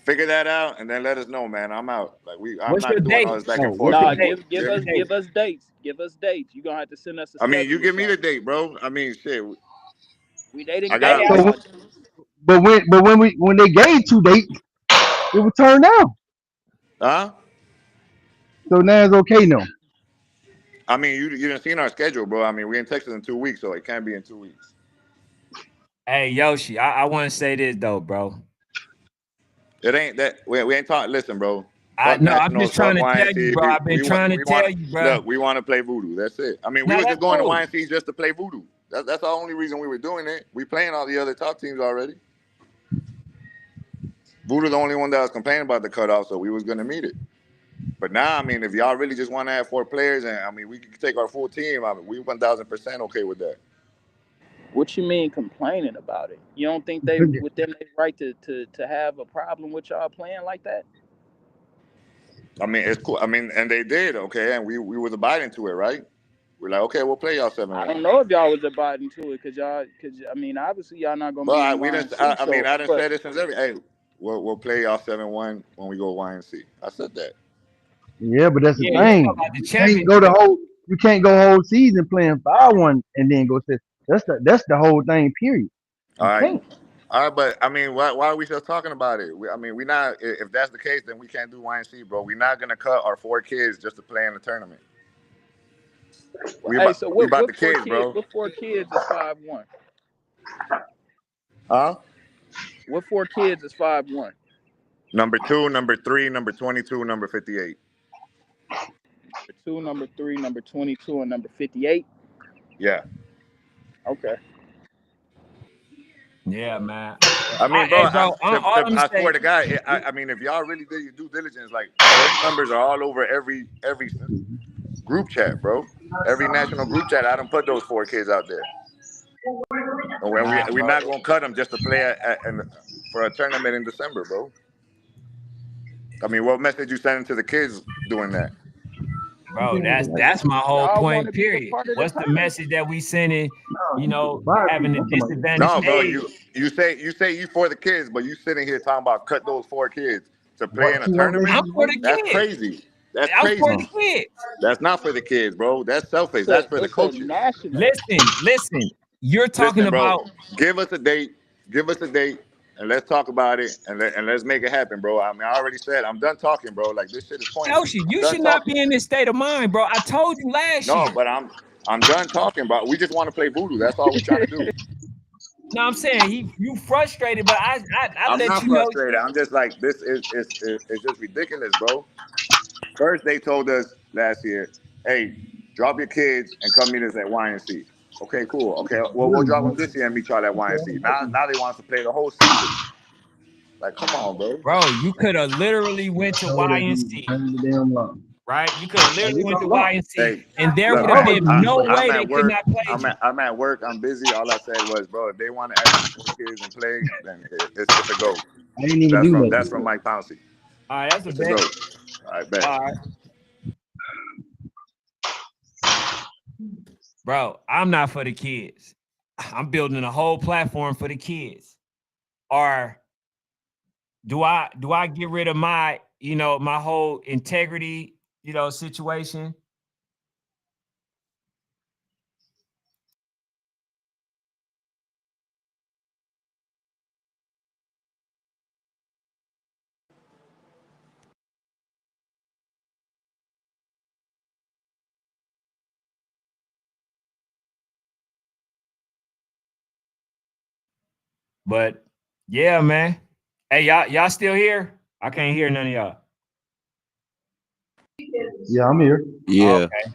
S6: figure that out, and then let us know, man. I'm out. Like I'm
S1: What's your
S6: not doing
S1: date?
S6: all this back
S5: No,
S6: and
S5: what's
S6: forth
S5: the
S6: no
S3: Nah,
S5: date?
S6: more.
S3: give
S6: You
S3: give
S6: hear
S1: What's
S6: me?
S3: us
S1: your date?
S3: give us dates. Give us dates. You're gonna have to send us a
S6: I mean, you
S3: schedule or
S6: give me the
S3: something.
S6: date, bro. I mean, shit.
S3: They
S6: I
S3: didn't
S1: Hey,
S3: gave
S6: got.
S1: I,
S5: So,
S3: y'all dates.
S5: when they gave 2 dates, it was turned down.
S6: Huh?
S5: So now it's okay now.
S6: I mean, you didn't see our schedule, bro. I mean, we in Texas in 2 weeks, so it can't be in 2 weeks.
S1: hey Yoshi, I want to say this though, bro.
S6: It ain't that we ain't talking. Listen, bro.
S1: I
S6: Fuck
S1: no, I'm
S6: nationals.
S1: just trying
S6: Fuck
S1: to tell you,
S6: YNC.
S1: bro. I've been trying to
S6: We want
S1: tell
S6: to
S1: you, bro.
S6: look. We want to play voodoo. That's it. I mean, we
S1: Now
S6: was
S1: that's
S6: just going to
S1: cool.
S6: YNC just to play voodoo. That's the only reason we were doing it. We playing all the other top teams already. Voodoo the only one that was complaining about the cutoff, so we was gonna meet it. But now, I mean, if y'all really just want to have 4 players, and I mean, we can take our full team. I mean, we 1,000% okay with that.
S3: What you mean complaining about it? You don't think they within their right to have a problem with y'all playing like that?
S6: I mean, it's cool. I mean, and they did okay, and we was abiding to it, right? We're like, okay, we'll play y'all seven
S3: I
S6: one.
S3: don't know if y'all was abiding to it, cause I mean, obviously y'all not gonna
S6: Well,
S3: be in
S6: we
S3: Y
S6: didn't.
S3: and C.
S6: I mean,
S3: So,
S6: I didn't
S3: but
S6: say this since every. Hey, we'll play y'all 7-1 when we go YNC. I said that.
S5: Yeah, but that's the
S1: Yeah, you talking
S5: thing.
S1: about the
S5: You can't
S1: championship?
S5: go the whole. You can't go whole season playing 5-1 and then go sit. That's the whole thing. Period.
S6: All
S5: You
S6: right.
S5: can't.
S6: All right, but I mean, why are we still talking about it? I mean, we not. If that's the case, then we can't do YNC, bro. We're not gonna cut our 4 kids just to play in the tournament.
S3: hey, so
S6: We
S3: what
S6: about the
S3: what four
S6: kids,
S3: kid
S6: bro.
S3: what four kids is 5-1?
S6: Huh?
S3: What four kids is 5-1?
S6: Number 2, number 3, number 22, number 58.
S3: Number two, number three, number 22, and number 58.
S6: Yeah.
S3: Okay.
S1: Yeah, man.
S6: I mean,
S1: Hey,
S6: bro,
S1: bro. All I'm
S6: I
S1: saying,
S6: swear to God, I mean, if y'all really did your due diligence, like those numbers are all over every group chat, bro. Every national group chat, I don't put those 4 kids out there. And
S1: nah,
S6: we're
S1: bro.
S6: not gonna cut them just to play for a tournament in December, bro. I mean, what message you sending to the kids doing that?
S1: Bro, that's my whole
S3: Y'all want
S1: point.
S3: to be a
S1: Period.
S3: part of the
S1: What's the
S3: tournament.
S1: message that we sending?
S5: No,
S1: You
S5: you
S1: know,
S5: can buy
S1: having
S5: people.
S1: a
S5: I'm talking about
S1: disadvantaged
S6: No, bro,
S1: age.
S6: you say you for the kids, but you sitting here talking about cut those 4 kids to play in
S5: what
S6: a
S5: 2
S6: tournament.
S1: I'm for
S5: races.
S1: the
S6: That's
S1: kids.
S6: crazy. That's
S1: I'm for
S6: crazy.
S1: the kids.
S6: That's not for the kids, bro. That's selfish.
S3: It's
S6: That's
S3: a
S6: for the
S3: it's a
S6: coaches.
S3: national.
S1: Listen. You're talking
S6: Listen, bro.
S1: about
S6: Give us a date. Give us a date, and let's talk about it, and let's make it happen, bro. I mean, I already said I'm done talking, bro. Like this shit is pointless.
S1: Yoshi.
S6: I'm
S1: You
S6: done
S1: should not
S6: talking.
S1: be in this state of mind, bro. I told you last
S6: No,
S1: year.
S6: but I'm done talking, bro. We just want to play voodoo. That's all we trying to do.
S1: No, I'm saying you frustrated, but I
S6: I'm
S1: let
S6: not
S1: you know.
S6: frustrated. I'm just like this is just ridiculous, bro. First, they told us last year, "Hey, drop your kids and come meet us at YNC." Okay, cool. Okay, well, we'll drop them this year and meet y'all at YNC. Now they want us to play the whole season. Like, come on, bro.
S1: Bro, you could have literally went to
S5: Told that dude to
S1: YNC,
S5: turn the damn lock.
S1: right? You could have
S5: Like,
S1: literally
S5: it's
S1: went to
S5: unlocked.
S1: YNC,
S6: Hey,
S1: and there
S5: It's
S1: would
S6: look,
S1: have
S5: always
S1: been
S5: been
S1: no
S5: unlocked.
S6: I'm
S1: way they
S6: at
S1: could
S6: work.
S1: not play
S6: I'm
S1: you.
S6: I'm at work. I'm busy. All I said was, bro, if they want to add these 4 kids and play, then it's a go.
S5: I didn't even do
S6: That's from
S5: nothing.
S6: Mike Pouncey.
S1: All right, that's a
S6: It's a go.
S1: bet.
S6: All right, bet.
S1: All right, bro. I'm not for the kids. I'm building a whole platform for the kids. Or do I get rid of my my whole integrity situation? But yeah, man. Hey, y'all still here? I can't hear none of y'all.
S5: Yeah, I'm here.
S2: Yeah.
S1: Okay,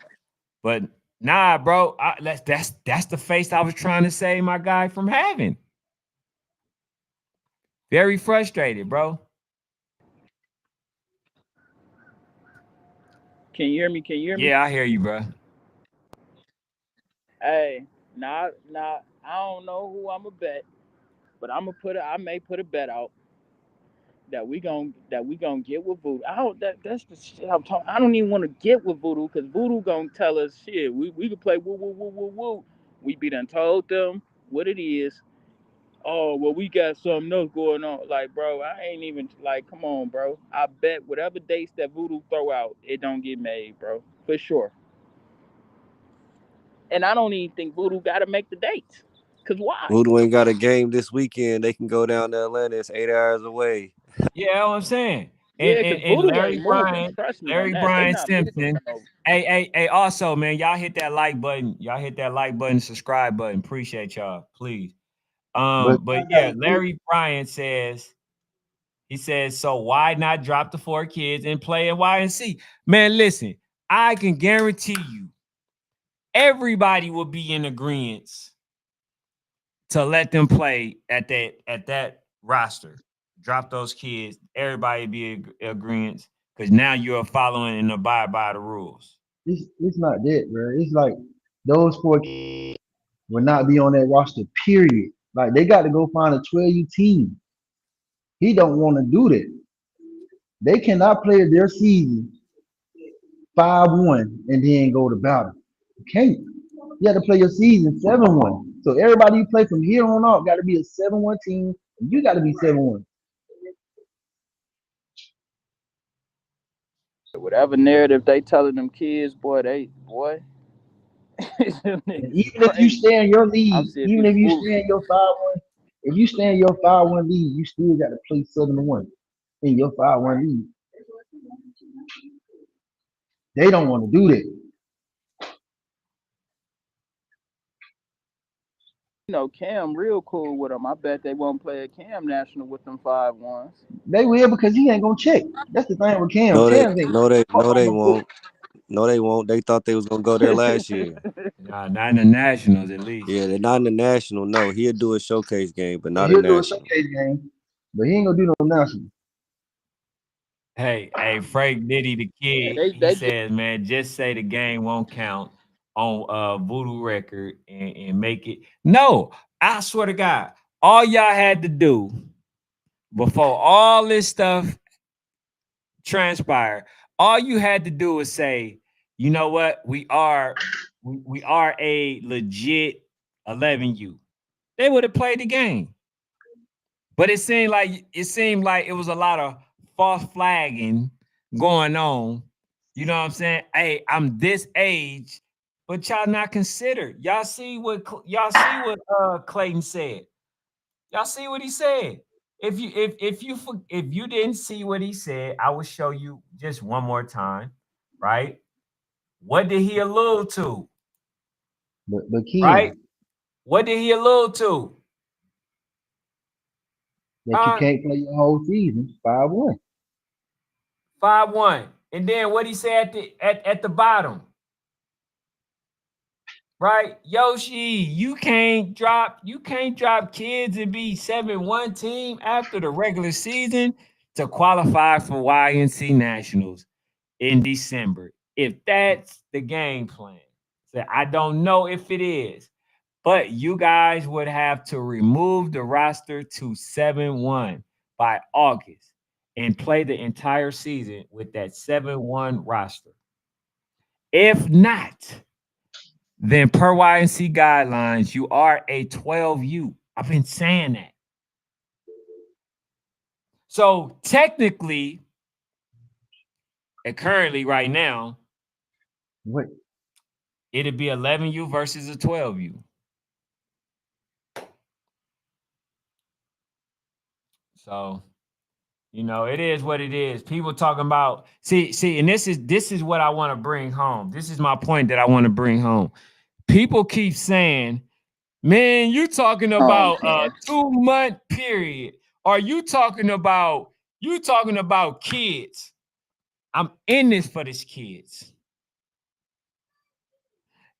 S1: but nah, bro. That's the face I was trying to save my guy from having. Very frustrated, bro.
S3: Can you hear me? Can you hear me?
S1: Yeah, I hear you, bro.
S3: Hey, now I don't know who I'm gonna bet, but I may put a bet out that we gonna get with Voodoo. I don't that's the shit I'm talking. I don't even want to get with Voodoo because Voodoo gonna tell us shit. We can play woo woo woo woo woo. We be done told them what it is. Oh well, we got something else going on. Like, bro, I ain't even like. Come on, bro. I bet whatever dates that Voodoo throw out, it don't get made, bro, for sure. And I don't even think Voodoo got to make the dates. Cause why?
S2: Voodoo ain't got a game this weekend. They can go down to Atlanta. It's 8 hours away.
S1: Yeah, that's what I'm saying. And
S3: Yeah, cause
S1: and, and
S3: Voodoo ain't
S1: Larry
S3: moving.
S1: Bryant,
S3: Trust me on
S1: Larry
S3: that. They
S1: Bryant
S3: not moving
S1: Simpson.
S3: for no.
S1: Hey, also, man, y'all hit that like button. Y'all hit that like button, subscribe button. Appreciate y'all, please.
S5: But
S1: But
S5: I
S1: yeah,
S5: gotta think,
S1: Larry Bryant says, he says, so why not drop the four kids and play at YNC? Man, listen, I can guarantee you everybody will be in agreement to let them play at that roster. Drop those kids. Everybody be in agreement because now you're following and abide by the rules.
S5: it's not that, bro. It's like those four will not be on that roster. Period. Like they got to go find a 12U team. He don't want to do that. They cannot play their season 5-1 and then go to battle. You can't. You have to play your season 7-1. So everybody you play from here on out got to be a 7-1 team. And you got to be 7-1.
S3: Whatever narrative they telling them kids, boy, them
S5: And
S3: niggas is
S5: even if you
S3: crazy.
S5: stay in your
S3: I'm
S5: league,
S3: see if
S5: even
S3: you
S5: if you
S3: fool.
S5: stay in your 5-1, if you stay in your 5-1 league, you still got to play 7-1 in your 5-1 league. They don't want to do that.
S3: Cam real cool with them. I bet they won't play a Cam National with them 5-1s.
S5: They will because he ain't gonna check. That's the thing with Cam.
S2: No, they
S5: Cam ain't
S2: no they
S5: fuck
S2: no
S5: on
S2: they
S5: no foot.
S2: won't. No, they won't. They thought they was gonna go there last year.
S1: Nah, not in the Nationals at least.
S2: Yeah, they're not in the national. No, he'll do a showcase game, but
S5: Yeah,
S2: not a
S5: he'll do a
S2: national.
S5: showcase game, but he ain't gonna do no national.
S1: Hey, Frank Nitty the
S3: Yeah,
S1: kid, he
S3: they just
S1: says, man, just say the game won't count on Voodoo record and make it. No, I swear to God, all y'all had to do before all this stuff transpired, all you had to do was say, you know what, we are a legit 11U. They would have played the game. But it seemed like it was a lot of false flagging going on. You know what I'm saying? Hey, I'm this age, but y'all not considered. Y'all see what Clayton said. Y'all see what he said. If you didn't see what he said, I will show you just one more time, right? What did he allude to?
S5: But
S1: Right?
S5: Ken,
S1: What did he allude to?
S5: that you
S1: Huh?
S5: can't play your whole season 5-1.
S1: 5-1. And then what he said at the bottom, right? Yoshi, you can't drop kids and be 7-1 team after the regular season to qualify for YNC Nationals in December. If that's the game plan. So I don't know if it is, but you guys would have to remove the roster to 7-1 by August and play the entire season with that 7-1 roster. If not, then per YNC guidelines, you are a 12U. I've been saying that. So technically, and currently right now,
S5: What?
S1: it'd be 11U versus a 12U. So, it is what it is. People talking about see, and this is what I want to bring home. This is my point that I want to bring home. People keep saying, man, you talking about a
S3: man.
S1: 2-month period. Are you talking about kids? I'm in this for these kids.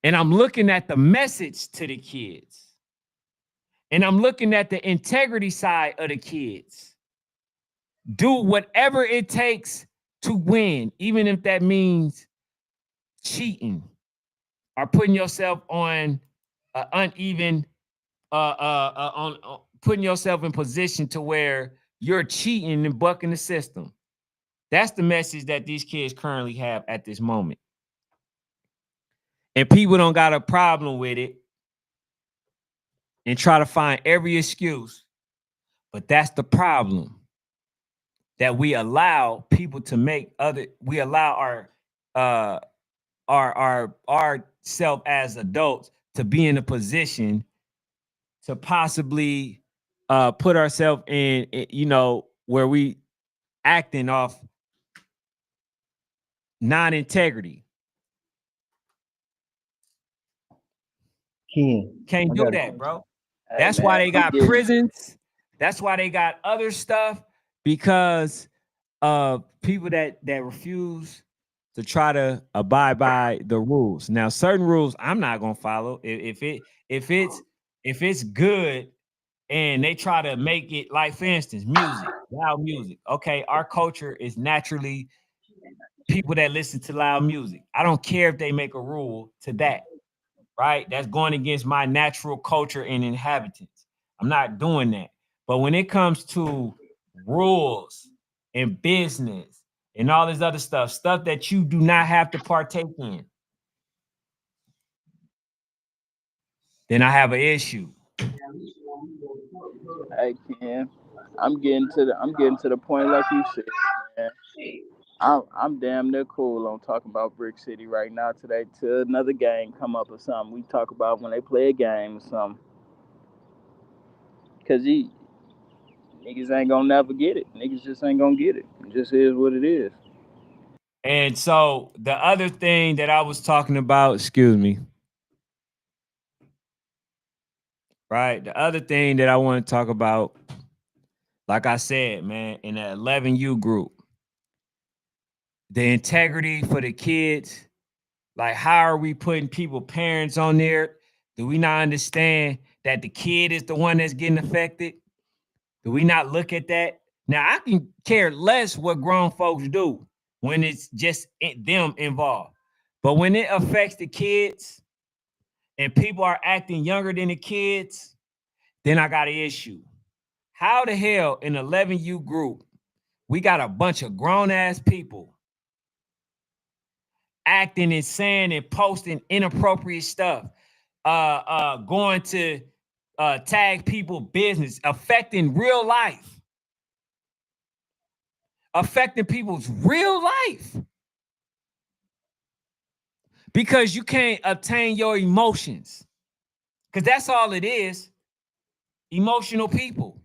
S1: And I'm looking at the message to the kids. And I'm looking at the integrity side of the kids. Do whatever it takes to win, even if that means cheating or putting yourself on uneven on putting yourself in position to where you're cheating and bucking the system. That's the message that these kids currently have at this moment. And people don't got a problem with it and try to find every excuse. But that's the problem, that we allow people to make other, we allow uh our self as adults to be in a position to possibly put ourselves in, where we acting off non-integrity.
S5: Ken,
S1: Can't
S5: I
S1: do
S5: got a
S1: that,
S5: question.
S1: bro.
S3: Hey
S1: That's why
S3: man,
S1: they
S3: I'm
S1: got
S3: getting
S1: prisons. That's why they got other stuff, because of people that refuse to try to abide by the rules. Now, certain rules I'm not gonna follow. If it's good and they try to make it, like, for instance, music, loud music. Okay, our culture is naturally people that listen to loud music. I don't care if they make a rule to that, right? That's going against my natural culture and inhabitants. I'm not doing that. But when it comes to rules and business and all this other stuff that you do not have to partake in, then I have an issue.
S3: hey Ken. I'm getting to the point like you said, man. I'm damn near cool on talking about Brick City right now today till another game come up or something. We talk about when they play a game or something. Cause niggas ain't gonna never get it. Niggas just ain't gonna get it. It just is what it is.
S1: And so the other thing that I was talking about, excuse me, right? The other thing that I want to talk about, like I said, man, in the 11U group, the integrity for the kids. Like, how are we putting people, parents on there? Do we not understand that the kid is the one that's getting affected? Do we not look at that? Now, I can care less what grown folks do when it's just them involved. But when it affects the kids and people are acting younger than the kids, then I got an issue. How the hell in 11U group, we got a bunch of grown ass people acting and saying and posting inappropriate stuff, going to tag people business, affecting real life, affecting people's real life, because you can't obtain your emotions, because that's all it is, emotional people.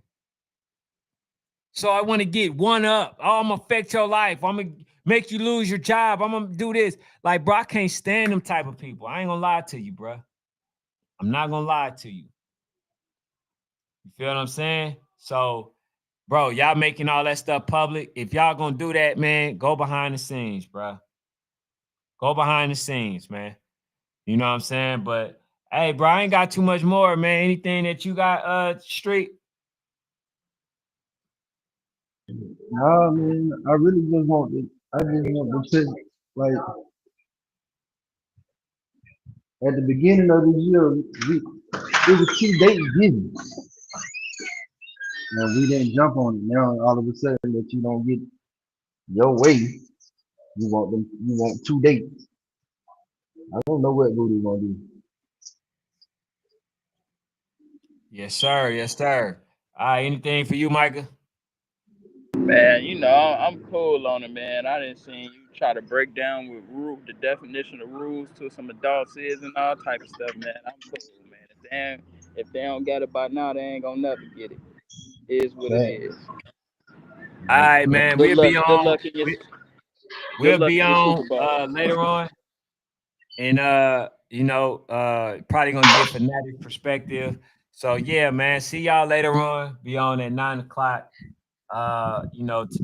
S1: So I want to get one up. Oh, I'm gonna affect your life. I'm gonna make you lose your job. I'm gonna do this. Like, bro, I can't stand them type of people. I ain't gonna lie to you, bro. I'm not gonna lie to you. You feel what I'm saying? So, bro, y'all making all that stuff public. If y'all gonna do that, man, go behind the scenes, bro. Go behind the scenes, man. You know what I'm saying? But hey, bro, I ain't got too much more, man. Anything that you got, street?
S5: Nah, man, I really just want to. I just want to say, like, at the beginning of the year, it was 2 dates given, and we didn't jump on it. Now all of a sudden that you don't get your way, you want them. You want 2 dates. I don't know what Rudy gonna do.
S1: Yes, sir. Yes, sir. All right, anything for you, Micah?
S3: Man, I'm cool on it, man. I didn't see you try to break down with the definition of rules to some adults is and all type of stuff, man. I'm cool, man. If they don't get it by now, they ain't gonna never get it. It is what it
S5: That,
S3: is.
S1: All right, man.
S3: Good
S1: We'll
S3: luck.
S1: be
S3: Good
S1: on.
S3: luck in your. Good
S1: We'll
S3: luck
S1: be
S3: in your
S1: on
S3: Super Bowl.
S1: later on, and probably gonna get fanatic perspective. So yeah, man. See y'all later on. Be on at 9 o'clock. To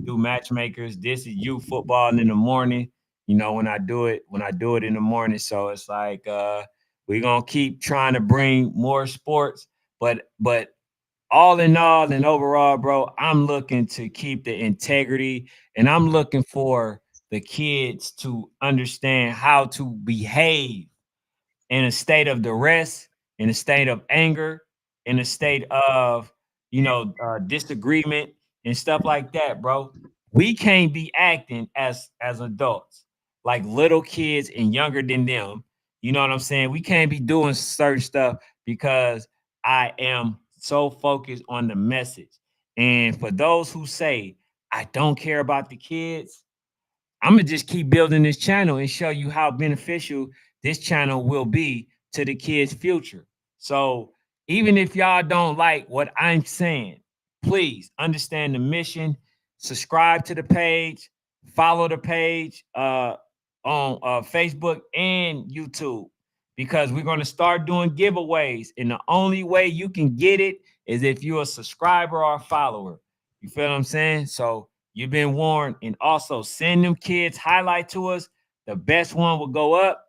S1: do matchmakers. This is youth football in the morning. When I do it in the morning. So it's like we're gonna keep trying to bring more sports, but all in all and overall, bro, I'm looking to keep the integrity, and I'm looking for the kids to understand how to behave in a state of duress in a state of anger, in a state of, disagreement and stuff like that, bro. We can't be acting as adults, like little kids and younger than them. You know what I'm saying? We can't be doing certain stuff because I am so focused on the message. And for those who say, I don't care about the kids, I'm gonna just keep building this channel and show you how beneficial this channel will be to the kids' future. So even if y'all don't like what I'm saying, please understand the mission. Subscribe to the page, follow the page on Facebook and YouTube because we're gonna start doing giveaways, and the only way you can get it is if you're a subscriber or a follower. You feel what I'm saying? So you've been warned. And also send them kids highlight to us. The best one will go up.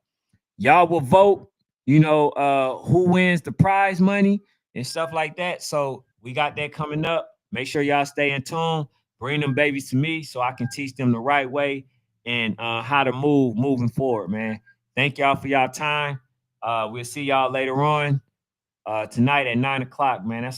S1: Y'all will vote, who wins the prize money and stuff like that. So we got that coming up. Make sure y'all stay in tune. Bring them babies to me so I can teach them the right way and how to move moving forward, man. Thank y'all for y'all time. We'll see y'all later on tonight at 9 o'clock, man. That's